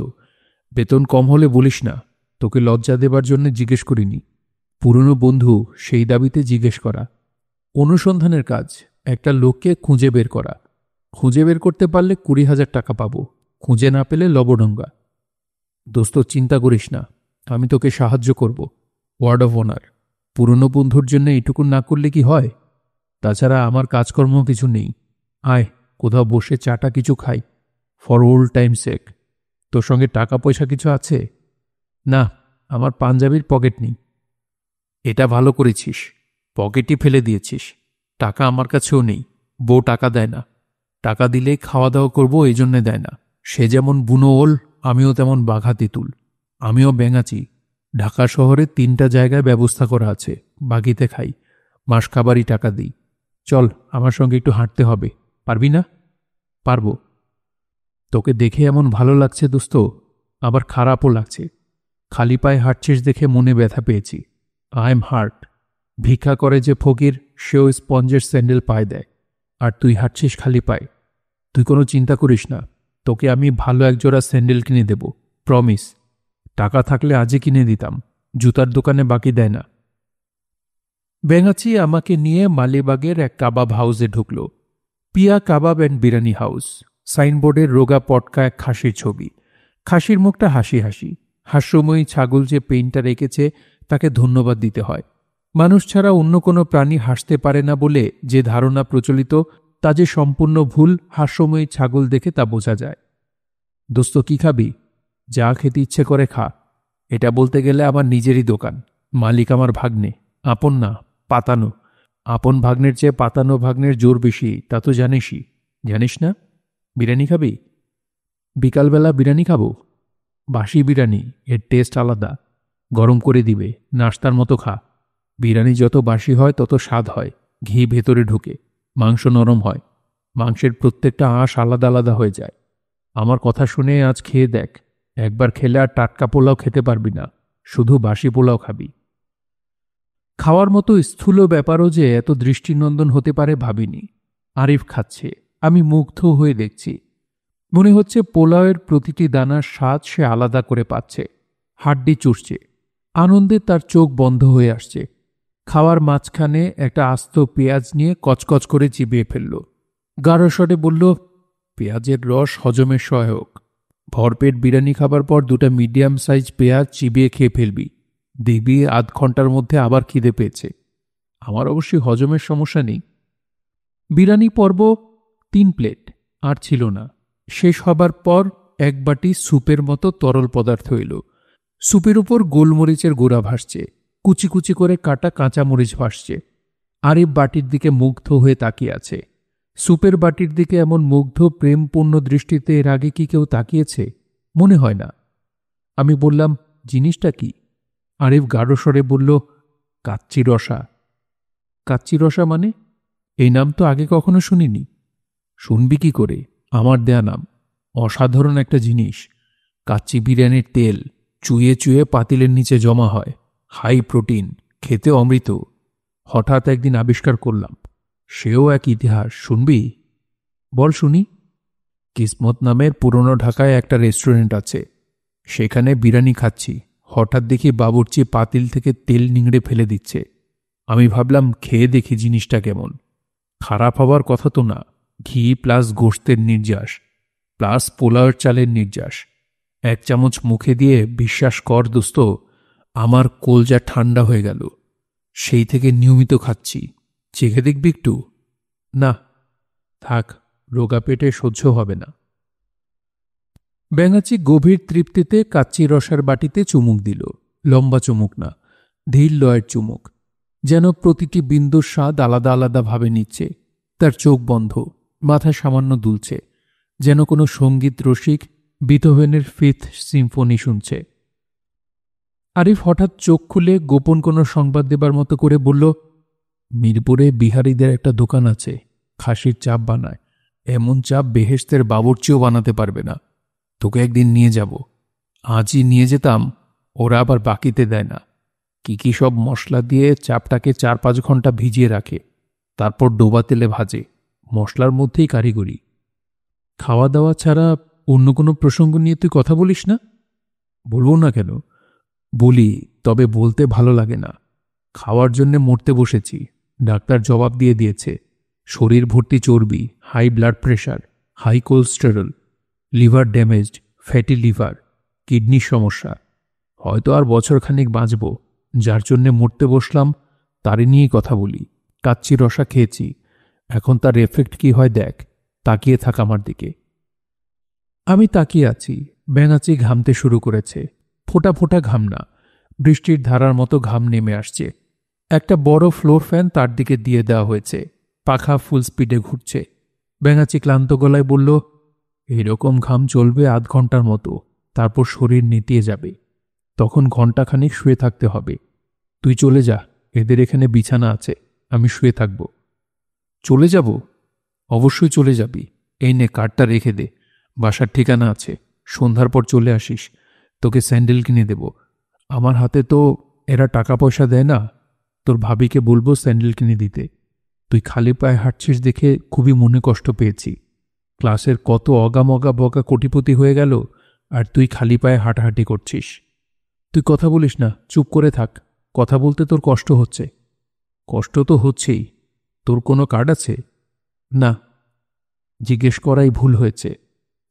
বেতন কম হলে বলিস না, তোকে লজ্জা দেবার জন্য জিজ্ঞেস করিনি। পুরনো বন্ধু, সেই দাবিতে জিজ্ঞেস করা। অনুসন্ধানের কাজ, একটা লোককে খুঁজে বের করা। খুঁজে বের করতে পারলে 20,000 টাকা পাবো, খুঁজে না পেলে লবডঙ্গা। দোস্ত, চিন্তা করিস না, আমি তোকে সাহায্য করব। Word of honour. পুরনো বন্ধুর জন্য এইটুকু না করলে কি হয়? তাছাড়া আমার কাজকর্ম কিছু নেই। আয়, কোথাও বসে চাটা কিছু খাই, ফর ওল্ড টাইম সেক। তোর সঙ্গে টাকা পয়সা কিছু আছে? না, আমার পাঞ্জাবির পকেট নেই। এটা ভালো করেছিস, পকেটই ফেলে দিয়েছিস। টাকা আমার কাছেও নেই, বউ টাকা দেয় না। টাকা দিলেই খাওয়া দাওয়া করবো, এই জন্যে দেয় না। সে যেমন বুনো ওল, আমিও তেমন বাঘা তেঁতুল। আমিও ব্যাঙাচি। ঢাকা শহরে 3টা জায়গায় ব্যবস্থা করা আছে, বাকিতে খাই, মাস খাবারই টাকা দিই। চল, আমার সঙ্গে একটু হাঁটতে হবে। পারবি না? পারবো। তোকে দেখে এমন ভালো লাগছে দোস্ত, আবার খারাপও লাগছে। খালি পায়ে হাঁটছিস দেখে মনে ব্যথা পেয়েছি। I am heart. ভিক্ষা করে যে ফকির, সেও স্পঞ্জের স্যান্ডেল পায়ে দেয়, আর তুই হাঁটছিস খালি পায়ে। তুই কোনো চিন্তা করিস না, তোকে আমি ভালো একজোড়া স্যান্ডেল কিনে দেব, প্রমিস। টাকা থাকলে আজই কিনে দিতাম, জুতার দোকানে বাকি দেয় না। ব্যাঙাচি আমাকে নিয়ে মালিবাগের এক কাবাব হাউসে ঢুকল। পিয়া কাবাব অ্যান্ড বিরিয়ানি হাউস। সাইনবোর্ডের রোগা পটকা এক খাসির ছবি। খাসির মুখটা হাসি হাসি। হাস্যময়ী ছাগল যে পেইন্টটা রেখেছে তাকে ধন্যবাদ দিতে হয়। মানুষ ছাড়া অন্য কোনো প্রাণী হাসতে পারে না বলে যে ধারণা প্রচলিত, তা যে সম্পূর্ণ ভুল হাস্যময়ী ছাগল দেখে তা বোঝা যায়। দোস্ত, কি খাবি? যা খেতে ইচ্ছে করে খা। এটা বলতে গেলে আমার নিজেরই দোকান, মালিক আমার ভাগ্নে, আপন না, পাতানো। আপন ভাগ্নের চেয়ে পাতানো ভাগ্নের জোর বেশি, তা তো জানিসই। জানিস না, বিরিয়ানি খাবি? বিকালবেলা বিরিয়ানি খাবো। বাসি বিরিয়ানি, এর টেস্ট আলাদা। গরম করে দিবে, নাস্তার মতো খা। বিরিয়ানি যত বাসি হয় তত স্বাদ হয়। ঘি ভেতরে ঢোকে, মাংস নরম হয়, মাংসের প্রত্যেকটা আঁশ আলাদা আলাদা হয়ে যায়। আমার কথা শুনে আজ খেয়ে দেখ। একবার খেলে আর টাটকা পোলাও খেতে পারবি না, শুধু বাসি পোলাও খাবি। খাওয়ার মতো স্থূল ব্যাপারও যে এত দৃষ্টিনন্দন হতে পারে ভাবিনি। আরিফ খাচ্ছে, আমি মুগ্ধ হয়ে দেখছি। মনে হচ্ছে পোলাওয়ের প্রতিটি দানার স্বাদ সে আলাদা করে পাচ্ছে। হাড্ডি চুষছে, আনন্দে তার চোখ বন্ধ হয়ে আসছে। খাওয়ার মাঝখানে একটা আস্ত পেঁয়াজ নিয়ে কচকচ করে চিবিয়ে ফেলল। গাঢ় স্বরে বলল, পেঁয়াজের রস হজমের সহায়ক। ভরপেট বিরিয়ানি খাবার পর দুটা মিডিয়াম সাইজ পেঁয়াজ চিবিয়ে খেয়ে ফেলবি, দেখবি আধ ঘন্টার মধ্যে আবার খিদে পেয়েছে। আমার অবশ্যই হজমের সমস্যা নেই। বিরিয়ানি পর্ব 3 প্লেট, আর ছিল না। শেষ হবার পর এক বাটি স্যুপের মতো তরল পদার্থ এলো। স্যুপের উপর গোলমরিচের গুঁড়া ভাসছে, কুচি কুচি করে কাটা কাঁচামরিচ ভাসছে। আরিফ বাটির দিকে মুগ্ধ হয়ে তাকিয়ে আছে। স্যুপের বাটির দিকে এমন মুগ্ধ প্রেমপূর্ণ দৃষ্টিতে এর আগে কি কেউ তাকিয়েছে? মনে হয় না। আমি বললাম, জিনিসটা কি? আরিফ গাঢ় স্বরে বলল, কাচ্চি রসা। কাচ্চি রসা মানে? এই নাম তো আগে কখনো শুনিনি। শুনবি কি করে, আমার দেয়া নাম। অসাধারণ একটা জিনিস। কাচ্চি বিরিয়ানির তেল চুয়ে চুয়ে পাতিলের নিচে জমা হয়। হাই প্রোটিন, খেতে অমৃত। হঠাৎ একদিন আবিষ্কার করলাম। সেও এক ইতিহাস, শুনবি? বল শুনি। কিসমত নামের পুরনো ঢাকায় একটা রেস্টুরেন্ট আছে। সেখানে বিরিয়ানি খাচ্ছি, হঠাৎ দেখি বাবুর্চি পাতিল থেকে তেল নিংড়ে ফেলে দিচ্ছে। আমি ভাবলাম খেয়ে দেখি জিনিসটা কেমন। খারাপ হবার কথা তো না। ঘি প্লাস গোশতের নির্যাস প্লাস পোলাওয়ের চালের নির্যাস। 1 চামচ মুখে দিয়ে বিশ্বাস কর দোস্ত, আমার কলজা ঠান্ডা হয়ে গেল। সেই থেকে নিয়মিত খাচ্ছি। চেখে দেখবি একটু? না থাক, রোগা পেটে সহ্য হবে না। ব্যাঙাচি গভীর তৃপ্তিতে কাচ্চি রসার বাটিতে চুমুক দিল। লম্বা চুমুক না, ধীর লয়ের চুমুক, যেন প্রতিটি বিন্দুর স্বাদ আলাদা আলাদা ভাবে নিচ্ছে। তার চোখ বন্ধ, মাথা সামান্য দুলছে, যেন কোনো সঙ্গীত রসিক বিথোভেনের 5th সিম্ফনি শুনছে। আরিফ হঠাৎ চোখ খুলে গোপন কোনো সংবাদ দেবার মতো করে বলল, মিরপুরে বিহারীদের একটা দোকান আছে, খাসির চাপ বানায়। এমন চাপ বেহেশতের বাবুর্চিও বানাতে পারবে না। তোকে একদিন নিয়ে যাব। আজই নিয়ে যেতাম, ওরা আবার বাকিতে দেয় না। কি কি সব মশলা দিয়ে চাপটাকে 4-5 ঘন্টা ভিজিয়ে রাখে, তারপর ডোবা তেলে ভাজে। মশলার মধ্যেই কারিগরি। খাওয়া দাওয়া ছাড়া অন্য কোনো প্রসঙ্গ নিয়ে তুই কথা বলিস না? বলবো না কেন, বলি, তবে বলতে ভালো লাগে না। খাওয়ার জন্যে মরতে বসেছি, ডাক্তার জবাব দিয়ে দিয়েছে। শরীর ভর্তি চর্বি, high blood pressure, high cholesterol, liver damaged, fatty liver, কিডনির সমস্যা। হয়তো আর বছরখানেক বাঁচব। যার জন্যে মরতে বসলাম তারই নিয়েই কথা বলি। কাচ্চি রসা খেয়েছি, এখন তার এফেক্ট কি হয় দেখ। তাকিয়ে থাক আমার দিকে। আমি তাকিয়ে আছি। ব্যাঙাচি ঘামতে শুরু করেছে। ফোঁটা ফোঁটা ঘাম না, বৃষ্টির ধারার মতো ঘাম নেমে আসছে। একটা বড় ফ্লোর ফ্যান তার দিকে দিয়ে দেওয়া হয়েছে, পাখা ফুল স্পিডে ঘুরছে। ব্যাঙাচি ক্লান্ত গলায় বলল, এরকম ঘাম চলবে আধ ঘন্টার মতো, তারপর শরীর নেতিয়ে যাবে। তখন ঘণ্টাখানিক শুয়ে থাকতে হবে। তুই চলে যা, এদের এখানে বিছানা আছে, আমি শুয়ে থাকব। চলে যাব? অবশ্যই চলে যাবি। এই নে, কার্ডটা রেখে দে, বাসার ঠিকানা আছে। সন্ধ্যার পর চলে আসিস, তোকে স্যান্ডেল কিনে দেব। আমার হাতে তো এরা টাকা পয়সা দেয় না। তোর ভাবিকে বলবো স্যান্ডেল কিনে দিতে। তুই খালি পায়ে হাঁটছিস দেখে খুবই মনে কষ্ট পেয়েছি। ক্লাসের কত অগামগা বগা কোটিপতি হয়ে গেল, আর তুই খালি পায়ে হাঁটাহাঁটি করছিস। তুই কথা বলিস না, চুপ করে থাক। কথা বলতে তোর কষ্ট হচ্ছে। কষ্ট তো হচ্ছেই। তোর কোনো কার্ড আছে? না। জিজ্ঞেস করাই ভুল হয়েছে।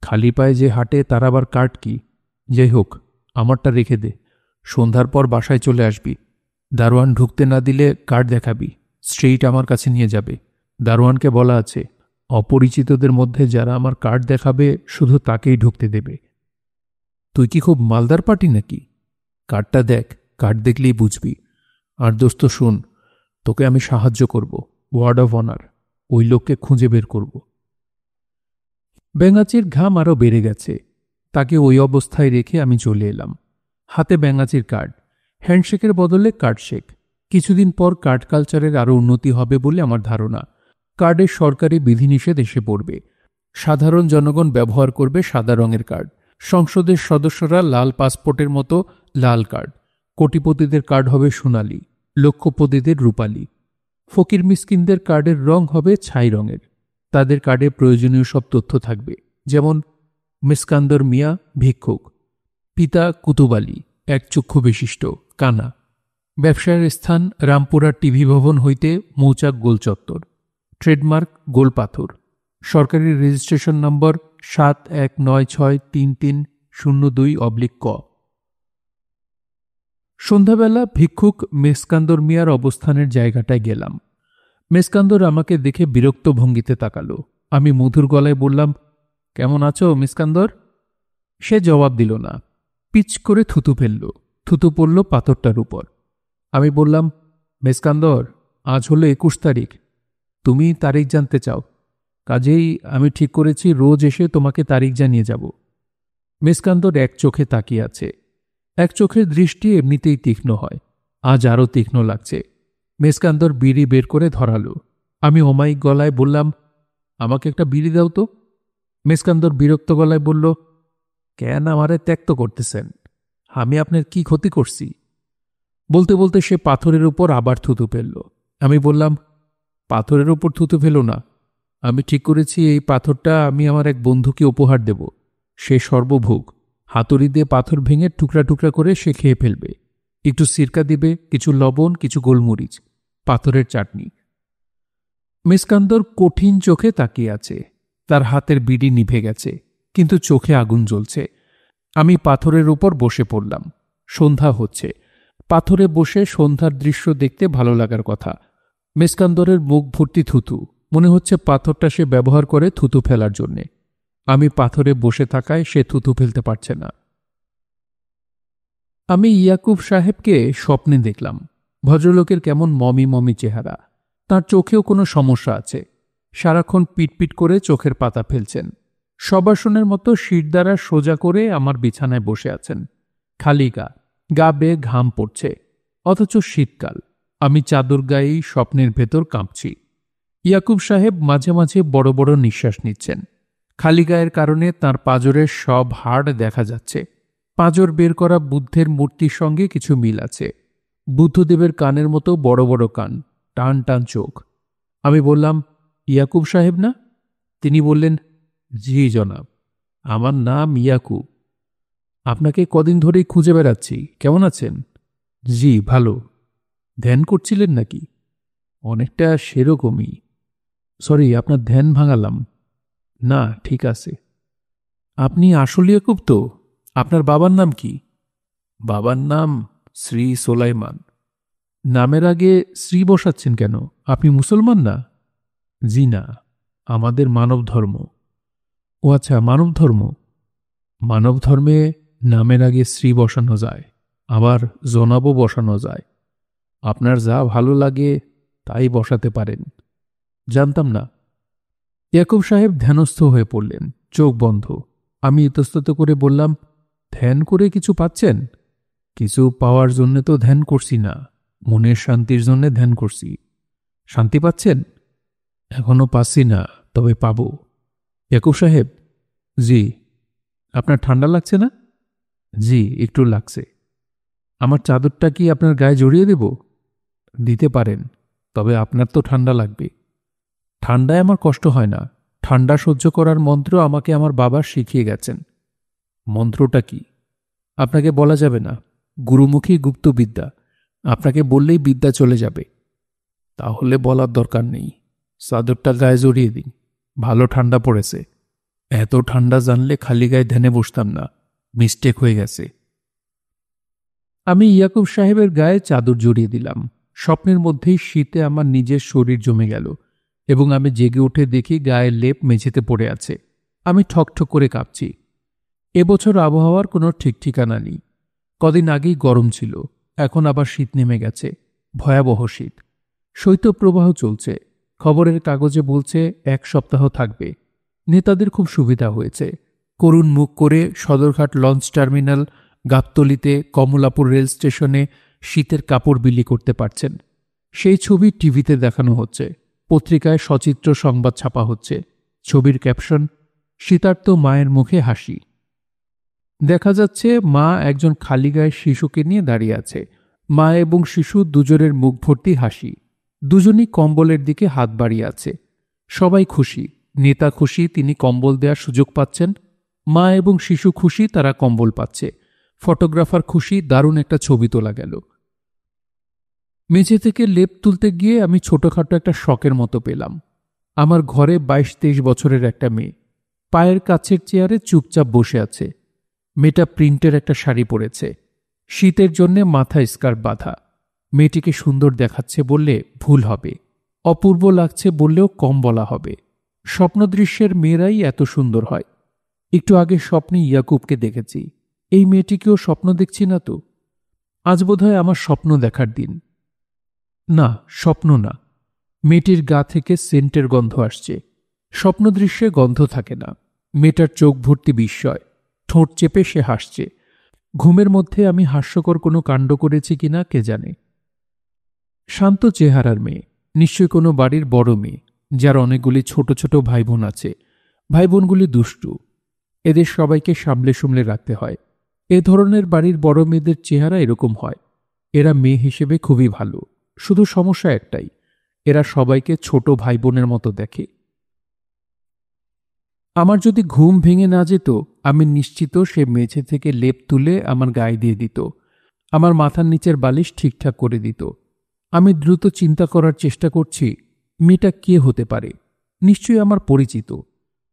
খালি পায়ে যে হাঁটে তার আবার কার্ড কি? যাই হোক, আমারটা রেখে দে। সন্ধ্যার পর বাসায় চলে আসবি। দারোয়ান ঢুকতে না দিলে কার্ড দেখাবি, স্ট্রেইট আমার কাছে নিয়ে যাবে। দারোয়ানকে বলা আছে, অপরিচিতদের মধ্যে যারা আমার কার্ড দেখাবে শুধু তাকেই ঢুকতে দেবে। তুই কি খুব মালদার পার্টি নাকি? কার্ডটা দেখ, কার্ড দেখলেই বুঝবি। আর দোস্ত শুন, তোকে আমি সাহায্য করব, ওয়ার্ড অফ অনার। ওই লোককে খুঁজে বের করব। ব্যাঙাচির ঘাম আরও বেড়ে গেছে। তাকে ওই অবস্থায় রেখে আমি চলে এলাম। হাতে ব্যাঙাচির কার্ড, হ্যান্ডশেকের বদলে কার্ডশেক। কিছুদিন পর কার্ড কালচারের আরও উন্নতি হবে বলে আমার ধারণা। কার্ডের সরকারি বিধিনিষেধ এসে পড়বে। সাধারণ জনগণ ব্যবহার করবে সাদা রঙের কার্ড। সংসদের সদস্যরা লাল পাসপোর্টের মতো লাল কার্ড। কোটিপতিদের কার্ড হবে সোনালি, লক্ষপতিদের রূপালী। ফকির মিসকিনদের কার্ডের রং হবে ছাই রঙের। তাদের কার্ডে প্রয়োজনীয় সব তথ্য থাকবে, যেমন মিসকান্দর মিয়া ভিক্ষুক, পিতা কুতুব আলী, এক চক্ষু বিশিষ্ট, কানা। ব্যবসায়ের স্থান রামপুরা টিভি ভবন হইতে মৌচাক গোল চত্বর। ট্রেডমার্ক গোল পাথর। সরকারি রেজিস্ট্রেশন নম্বর 71963302/ক। সন্ধ্যাবেলা ভিক্ষুক মেসকান্দর মিয়ার অবস্থানের জায়গাটায় গেলাম। মেসকান্দর আমাকে দেখে বিরক্ত ভঙ্গিতে তাকালো। আমি মধুর গলায় বললাম, কেমন আছো মিসকান্দর? সে জবাব দিল না। পিচ করে থুতু ফেলল। থুতু পড়ল পাথরটার উপর। আমি বললাম, মেসকান্দর, আজ হলো 21 তারিখ। তুমি তারিখ জানতে চাও, কাজেই আমি ঠিক করেছি রোজ এসে তোমাকে তারিখ জানিয়ে যাব। মেসকান্দর এক চোখে তাকিয়ে আছে। এক চোখের দৃষ্টি এমনিতেই তীক্ষ্ণ হয়, আজ আরও তীক্ষ্ণ লাগছে। মেসকান্দর বিড়ি বের করে ধরালো। আমি অমায়িক গলায় বললাম, আমাকে একটা বিড়ি দাও তো। মেসকান্দর বিরক্ত গলায় বলল, কেন আমারে ত্যাক্ত করতেছেন? আমি আপনার কি ক্ষতি করছি? বলতে বলতে সে পাথরের উপর আবার থুতু ফেলল। আমি বললাম, পাথরের উপর থুতু ফেলো না। আমি ঠিক করেছি এই পাথরটা আমি আমার এক বন্ধুকে উপহার দেব। সে সর্বভোগ। হাতুড়ি দিয়ে পাথর ভেঙে টুকরা টুকরা করে সে খেয়ে ফেলবে। একটু সিরকা দিবে, কিছু লবণ, কিছু গোলমরিচ, পাথরের চাটনি। মেসকান্দর কঠিন চোখে তাকিয়ে আছে। তার হাতের বিড়ি নিভে গেছে, কিন্তু চোখে আগুন জ্বলছে। আমি পাথরের উপর বসে পড়লাম। সন্ধ্যা হচ্ছে। পাথরে বসে সন্ধ্যার দৃশ্য দেখতে ভালো লাগার কথা। মেসকান্দরের মুখ ভর্তি থুতু। মনে হচ্ছে পাথরটা সে ব্যবহার করে থুতু ফেলার জন্যে। আমি পাথরে বসে থাকায় সে থুতু ফেলতে পারছে না। আমি ইয়াকুব সাহেবকে স্বপ্নে দেখলাম। ভদ্রলোকের কেমন মমি মমি চেহারা। তার চোখেও কোনো সমস্যা আছে। সারাক্ষণ পিটপিট করে চোখের পাতা ফেলছেন। সবাসনের মতো শির দ্বারা সোজা করে আমার বিছানায় বসে আছেন। খালি গা বেয়ে ঘাম পড়ছে, অথচ শীতকাল। আমি চাদর গায়েই স্বপ্নের ভেতর কাঁপছি। ইয়াকুব সাহেব মাঝে মাঝে বড় বড় নিঃশ্বাস নিচ্ছেন। খালি গায়ের কারণে তাঁর পাঁজরের সব হাড় দেখা যাচ্ছে। পাঁজর বের করা বুদ্ধের মূর্তির সঙ্গে কিছু মিল আছে। বুদ্ধদেবের কানের মতো বড় বড় কান, টান টান চোখ। আমি বললাম, ইয়াকুব সাহেব না? তিনি বললেন, জি জনাব, আমার নাম ইয়াকুব। আপনাকে কদিন ধরেই খুঁজে বেড়াচ্ছি। কেমন আছেন? জি ভালো। ধ্যান করছিলেন নাকি? অনেকটা সেরকমই। সরি, আপনার ধ্যান ভাঙালাম। না, ঠিক আছে। আপনি আসল ইয়াকুব তো? আপনার বাবার নাম কি? বাবার নাম শ্রী সোলাইমান। নামের আগে শ্রী বসাচ্ছেন কেন? আপনি মুসলমান না? জি না, আমাদের মানব ধর্ম। ও আচ্ছা, মানব ধর্ম। মানব ধর্মে নামের আগে শ্রী বসানো যায়, আবার জনাবও বসানো যায়। আপনার যা ভালো লাগে তাই বসাতে পারেন। জানতাম না। ইয়াকুব সাহেব ধ্যানস্থ হয়ে পড়লেন, চোখ বন্ধ। আমি ইতস্তত করে বললাম, ধ্যান করে কিছু পাচ্ছেন? কিছু পাওয়ার জন্য তো ধ্যান করছি না, মনের শান্তির জন্য ধ্যান করছি। শান্তি পাচ্ছেন? এখনো পাচ্ছি না, তবে পাব। ইয়াকুব সাহেব। জি। আপনার ঠান্ডা লাগছে না? জি, একটু লাগছে। আমার চাদরটা কি আপনার গায়ে জড়িয়ে দেব? দিতে পারেন, তবে আপনার তো ঠান্ডা লাগবে। ঠান্ডায় আমার কষ্ট হয় না। ঠান্ডা সহ্য করার মন্ত্র আমাকে আমার বাবা শিখিয়ে গেছেন। মন্ত্রটা কি? আপনাকে বলা যাবে না। গুরুমুখী গুপ্তবিদ্যা। আপনাকে বললেই বিদ্যা চলে যাবে। তাহলে বলার দরকার নেই। চাদরটা গায়ে জড়িয়ে দিন। ভালো ঠান্ডা পড়েছে। এত ঠান্ডা জানলে খালি গায়ে ধ্যানে বসতাম না। মিস্টেক হয়ে গেছে। আমি ইয়াকুব সাহেবের গায়ে চাদর জড়িয়ে দিলাম। স্বপ্নের মধ্যেই শীতে আমার নিজের শরীর জমে গেল এবং আমি জেগে উঠে দেখি গায়ের লেপ মেঝেতে পড়ে আছে। আমি ঠকঠক করে কাঁপছি। এবছর আবহাওয়ার কোনো ঠিক ঠিকানা নেই। কদিন আগেই গরম ছিল, এখন আবার শীত নেমে গেছে। ভয়াবহ শীত। শৈত্যপ্রবাহ চলছে। খবরের কাগজে বলছে 1 সপ্তাহ থাকবে। নেতাদের খুব সুবিধা হয়েছে। করুণ মুখ করে সদরঘাট লঞ্চ টার্মিনাল, গাবতলীতে, কমলাপুর রেল স্টেশনে শীতের কাপড় বিলি করতে পারছেন। সেই ছবি টিভিতে দেখানো হচ্ছে, পত্রিকায় সচিত্র সংবাদ ছাপা হচ্ছে। ছবির ক্যাপশন, শীতার্ত মায়ের মুখে হাসি। দেখা যাচ্ছে মা একজন খালি গায়ে শিশুকে নিয়ে দাঁড়িয়ে আছে। মা এবং শিশু দুজনের মুখ ভর্তি হাসি। দুজনই কম্বলের দিকে হাত বাড়িয়ে আছে। সবাই খুশি। নেতা খুশি, তিনি কম্বল দেওয়ার সুযোগ পাচ্ছেন। মা এবং শিশু খুশি, তারা কম্বল পাচ্ছে। ফটোগ্রাফার খুশি, দারুণ একটা ছবি তোলা গেল। মেঝে থেকে লেপ তুলতে গিয়ে আমি ছোটখাটো একটা শখের মতো পেলাম। আমার ঘরে 22-23 বছরের একটা মেয়ে পায়ের কাছের চেয়ারে চুপচাপ বসে আছে। মেয়েটা প্রিন্টের একটা শাড়ি পরেছে, শীতের জন্যে মাথায় স্কার্ফ বাঁধা। মেয়েটিকে সুন্দর দেখাচ্ছে বললে ভুল হবে, অপূর্ব লাগছে বললেও কম বলা হবে। স্বপ্নদৃশ্যের মেয়েরাই এত সুন্দর হয়। একটু আগে স্বপ্নে ইয়াকুবকে দেখেছি, এই মেয়েটিকেও স্বপ্ন দেখছি না তো? আজ বোধহয় আমার স্বপ্ন দেখার দিন। না, স্বপ্ন না। মেয়েটির গা থেকে সেন্টের গন্ধ আসছে। স্বপ্নদৃশ্যে গন্ধ থাকে না। মেয়েটার চোখ ভর্তি বিস্ময়, ঠোঁট চেপে সে হাসছে। ঘুমের মধ্যে আমি হাস্যকর কোনো কাণ্ড করেছি কিনা কে জানে। শান্ত চেহারার মেয়ে, নিশ্চয়ই কোনো বাড়ির বড় মেয়ে, যার অনেকগুলি ছোট ছোট ভাই বোন আছে। ভাই বোনগুলি দুষ্টু। এদের সবাইকে সামলে সামলে রাখতে হয়। এ ধরনের বাড়ির বড় মেয়েদের চেহারা এরকম হয়। এরা মেয়ে হিসেবে খুবই ভালো, শুধু সমস্যা একটাই, এরা সবাইকে ছোট ভাই বোনের মতো দেখে। আমার যদি ঘুম ভেঙে না যেত, আমি নিশ্চিত সে মেঝে থেকে লেপ তুলে আমার গায়ে দিয়ে দিত, আমার মাথার নিচের বালিশ ঠিকঠাক করে দিত। আমি দ্রুত চিন্তা করার চেষ্টা করছি, মেয়েটা কে হতে পারে? নিশ্চয়ই আমার পরিচিত।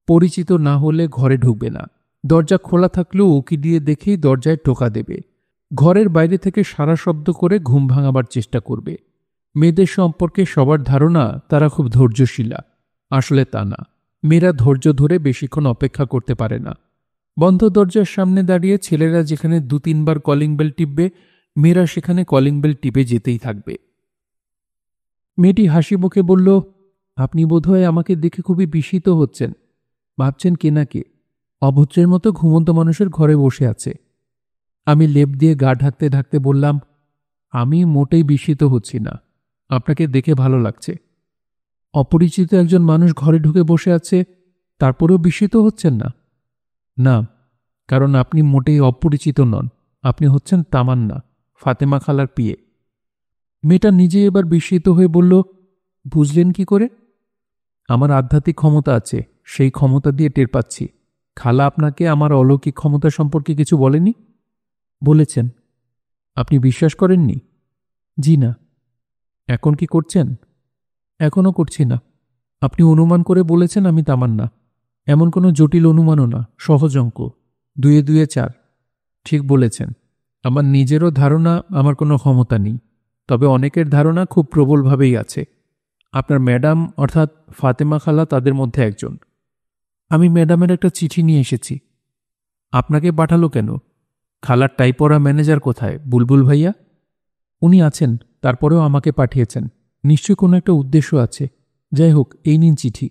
পরিচিত না হলে ঘরে ঢুকবে না। দরজা খোলা থাকলেও উকি দিয়ে দেখেই দরজায় টোকা দেবে। ঘরের বাইরে থেকে সারা শব্দ করে ঘুম ভাঙাবার চেষ্টা করবে। মেয়েদের সম্পর্কে সবার ধারণা তারা খুব ধৈর্যশীলা। আসলে তা না। মেয়েরা ধৈর্য ধরে বেশিক্ষণ অপেক্ষা করতে পারে না। বন্ধ দরজার সামনে দাঁড়িয়ে ছেলেরা যেখানে 2-3 বার কলিং বেল টিপবে, মেয়েরা সেখানে কলিং বেল টিপে যেতেই থাকবে। মেয়েটি হাসি মুখে বলল, আপনি বোধহয় আমাকে দেখে খুবই বিস্মিত হচ্ছেন। ভাবছেন কে না কে অভদ্রের মতো ঘুমন্ত মানুষের ঘরে বসে আছে। আমি লেপ দিয়ে গা ঢাকতে ঢাকতে বললাম, আমি মোটেই বিস্মিত হচ্ছি না, আপনাকে দেখে ভালো লাগছে। অপরিচিত একজন মানুষ ঘরে ঢুকে বসে আছে, তারপরেও বিস্মিত হচ্ছেন না? না, কারণ আপনি মোটেই অপরিচিত নন। আপনি হচ্ছেন তামান্না, ফাতেমা খালার পিয়ে। মেয়েটা নিজে এবার বিস্মিত হয়ে বলল, বুঝলেন কি করে? আমার আধ্যাত্মিক ক্ষমতা আছে, সেই ক্ষমতা দিয়ে টের পাচ্ছি। খালা আপনাকে আমার অলৌকিক ক্ষমতা সম্পর্কে কিছু বলেনি? বলেছেন। আপনি বিশ্বাস করেননি? জি না। এখন কি করছেন? এখনও করছি না। আপনি অনুমান করে বলেছেন আমি তামান্না। এমন কোনো জটিল অনুমানও না, সহজ অঙ্ক। 2 2 4। ঠিক বলেছেন। আমার নিজেরও ধারণা আমার কোনো ক্ষমতা নেই, তবে অনেকের ধারণা খুব প্রবলভাবেই আছে। আপনার ম্যাডাম অর্থাৎ ফাতেমা খালা তাদের মধ্যে একজন। আমি ম্যাডামের একটা চিঠি নিয়ে এসেছি। আপনাকে পাঠালো কেন? খালার টাইপরা ম্যানেজার কোথায়, বুলবুল ভাইয়া? উনি আছেন, তারপরেও আমাকে পাঠিয়েছেন। নিশ্চয়ই কোনো একটা উদ্দেশ্য আছে। যাই হোক, এই নিন চিঠি।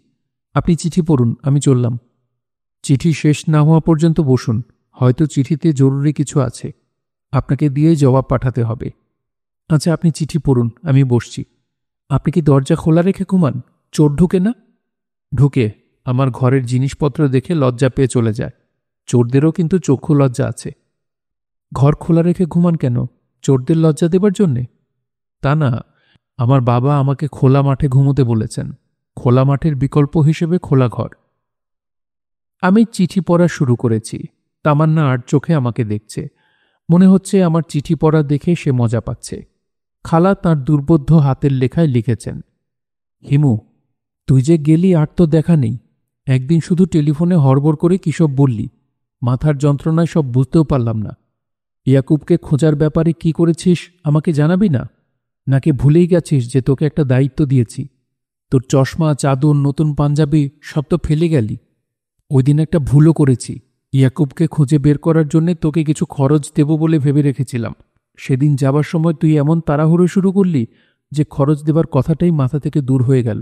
আপনি চিঠি পড়ুন, আমি চললাম। চিঠি শেষ না হওয়া পর্যন্ত বসুন, হয়তো চিঠিতে জরুরি কিছু আছে। আপনাকে দিয়েই জবাব পাঠাতে হবে। আচ্ছা, আপনি চিঠি পড়ুন, আমি বসছি। আপনি কি দরজা খোলা রেখে ঘুমান? চোর ঢুকে না? ঢুকে, আমার ঘরের জিনিসপত্র দেখে লজ্জা পেয়ে চলে যায়। চোরদেরও কিন্তু চক্ষু লজ্জা আছে। ঘর খোলা রেখে ঘুমান কেন? চোরদের লজ্জা দেবার জন্যে? তা না, আমার বাবা আমাকে খোলা মাঠে ঘুমোতে বলেছেন। খোলা মাঠের বিকল্প হিসেবে খোলা ঘর। আমি চিঠি পড়া শুরু করেছি। তামান্না আর চোখে আমাকে দেখছে। মনে হচ্ছে আমার চিঠি পড়া দেখে সে মজা পাচ্ছে। খালা তাঁর দুর্বোধ্য হাতের লেখায় লিখেছেন, হিমু, তুই যে গেলি আর তো দেখা নেই। একদিন শুধু টেলিফোনে হড়বড় করে কিসব বললি, মাথার যন্ত্রণায় সব বুঝতেও পারলাম না। ইয়াকুবকে খোঁজার ব্যাপারে কি করেছিস আমাকে জানাবি না? নাকি ভুলেই গেছিস যে তোকে একটা দায়িত্ব দিয়েছি? তোর চশমা, চাদর, নতুন পাঞ্জাবি সব তো ফেলে গেলি। ওই দিন একটা ভুলও করেছি। ইয়াকুবকে খুঁজে বের করার জন্যে তোকে কিছু খরচ দেব বলে ভেবে রেখেছিলাম। সেদিন যাবার সময় তুই এমন তাড়াহুড়ো শুরু করলি যে খরচ দেবার কথাটাই মাথা থেকে দূর হয়ে গেল।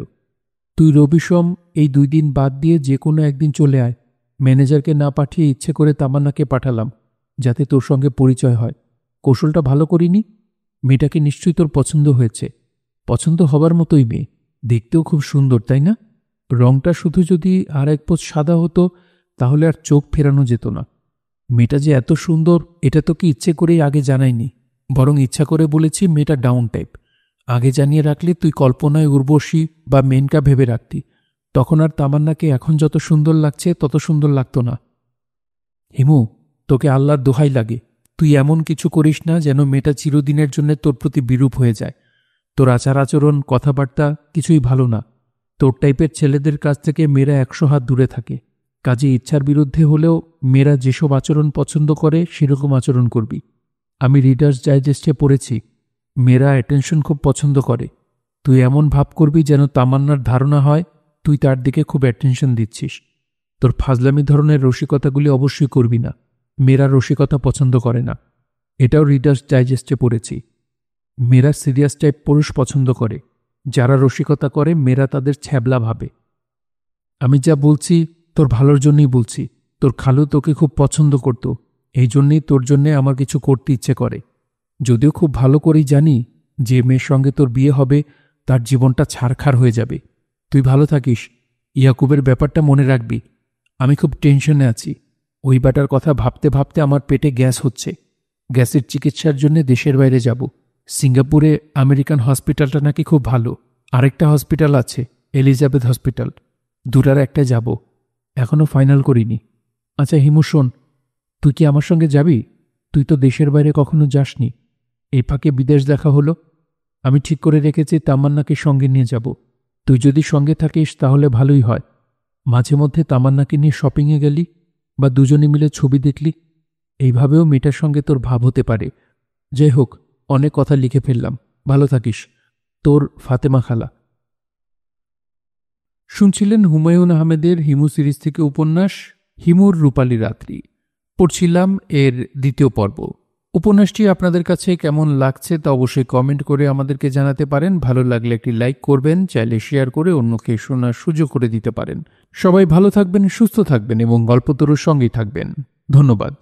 তুই রবিসম এই 2 দিন বাদ দিয়ে যে কোনো একদিন চলে আয়। ম্যানেজারকে না পাঠিয়ে ইচ্ছে করে তামান্নাকে পাঠালাম, যাতে তোর সঙ্গে পরিচয় হয়। কৌশলটা ভালো করিনি? মেয়েটাকে নিশ্চয়ই তোর পছন্দ হয়েছে। পছন্দ হবার মতোই মেয়ে, দেখতেও খুব সুন্দর, তাই না? রংটা শুধু যদি আর এক পোঁচ সাদা হতো তাহলে আর চোখ ফেরানো যেত না। মেয়েটা যে এত সুন্দর এটা তোকে ইচ্ছে করেই আগে জানাইনি, বরং ইচ্ছা করে বলেছি মেয়েটা ডাউন টাইপ। আগে জানিয়ে রাখলে তুই কল্পনায় উর্বশী বা মেনকা ভেবে রাখতি, তখন আর তামান্নাকে এখন যত সুন্দর লাগছে তত সুন্দর লাগতো না। হিমু, তোকে আল্লাহর দোহাই লাগে, তুই এমন কিছু করিস না যেন মেয়েটা চিরদিনের জন্য তোর প্রতি বিরূপ হয়ে যায়। তোর আচার আচরণ, কথাবার্তা কিছুই ভালো না। তোর টাইপের ছেলেদের কাছ থেকে মেয়েরা 100 হাত দূরে থাকে। কাজে ইচ্ছার বিরুদ্ধে হলেও মেয়েরা যেসব আচরণ পছন্দ করে সেরকম আচরণ করবি। আমি রিডার্স ডাইজেস্টে পড়েছি, মেয়েরা অ্যাটেনশন খুব পছন্দ করে। তুই এমন ভাব করবি যেন তামান্নার ধারণা হয় তুই তার দিকে খুব অ্যাটেনশন দিচ্ছিস। তোর ফাজলামি ধরনের রসিকতাগুলি অবশ্যই করবি না, মেয়েরা রসিকতা পছন্দ করে না। এটাও রিডার্স ডাইজেস্টে পড়েছি। মেয়েরা সিরিয়াস টাইপ পুরুষ পছন্দ করে, যারা রসিকতা করে মেয়েরা তাদের ছ্যাবলা ভাবে। আমি যা বলছি তোর ভালোর জন্যই বলছি। তোর খালু তোকে খুব পছন্দ করত, এই জন্যেই তোর জন্যে আমার কিছু করতে ইচ্ছে করে। যদিও খুব ভালো করেই জানি যে মেয়ের সঙ্গে তোর বিয়ে হবে তার জীবনটা ছারখার হয়ে যাবে। তুই ভালো থাকিস। ইয়াকুবের ব্যাপারটা মনে রাখবি। আমি খুব টেনশনে আছি। ওই ব্যাটার কথা ভাবতে ভাবতে আমার পেটে গ্যাস হচ্ছে। গ্যাসের চিকিৎসার জন্য দেশের বাইরে যাব। সিঙ্গাপুরে আমেরিকান হসপিটালটা নাকি খুব ভালো। আরেকটা হসপিটাল আছে, এলিজাবেথ হসপিটাল। দুটার একটা যাব, এখনও ফাইনাল করিনি। আচ্ছা হিমু শোন, তুই কি আমার সঙ্গে যাবি? তুই তো দেশের বাইরে কখনো যাসনি। এই ফাঁকে বিদেশ দেখা হলো। আমি ঠিক করে রেখেছি তামান্নাকে সঙ্গে নিয়ে যাব। তুই যদি সঙ্গে থাকিস তাহলে ভালোই হয়। মাঝে মধ্যে তামান্নাকে নিয়ে শপিংয়ে গেলি বা দুজনে মিলে ছবি দেখলি, এইভাবেও মেয়েটার সঙ্গে তোর ভাব হতে পারে। যাই হোক, অনেক কথা লিখে ফেললাম। ভালো থাকিস। তোর ফাতেমা খালা। শুনছিলেন হুমায়ুন আহমেদের হিমু সিরিজ থেকে উপন্যাস হিমুর রূপালী রাত্রি। পড়ছিলাম এর 2য় পর্ব। উপন্যাসটি আপনাদের কাছে কেমন লাগছে তা অবশ্যই কমেন্ট করে আমাদেরকে জানাতে পারেন। ভালো লাগলে একটি লাইক করবেন, চাইলে শেয়ার করে অন্যকে শোনার সুযোগ করে দিতে পারেন। সবাই ভালো থাকবেন, সুস্থ থাকবেন এবং গল্পতরুর সঙ্গেই থাকবেন। ধন্যবাদ।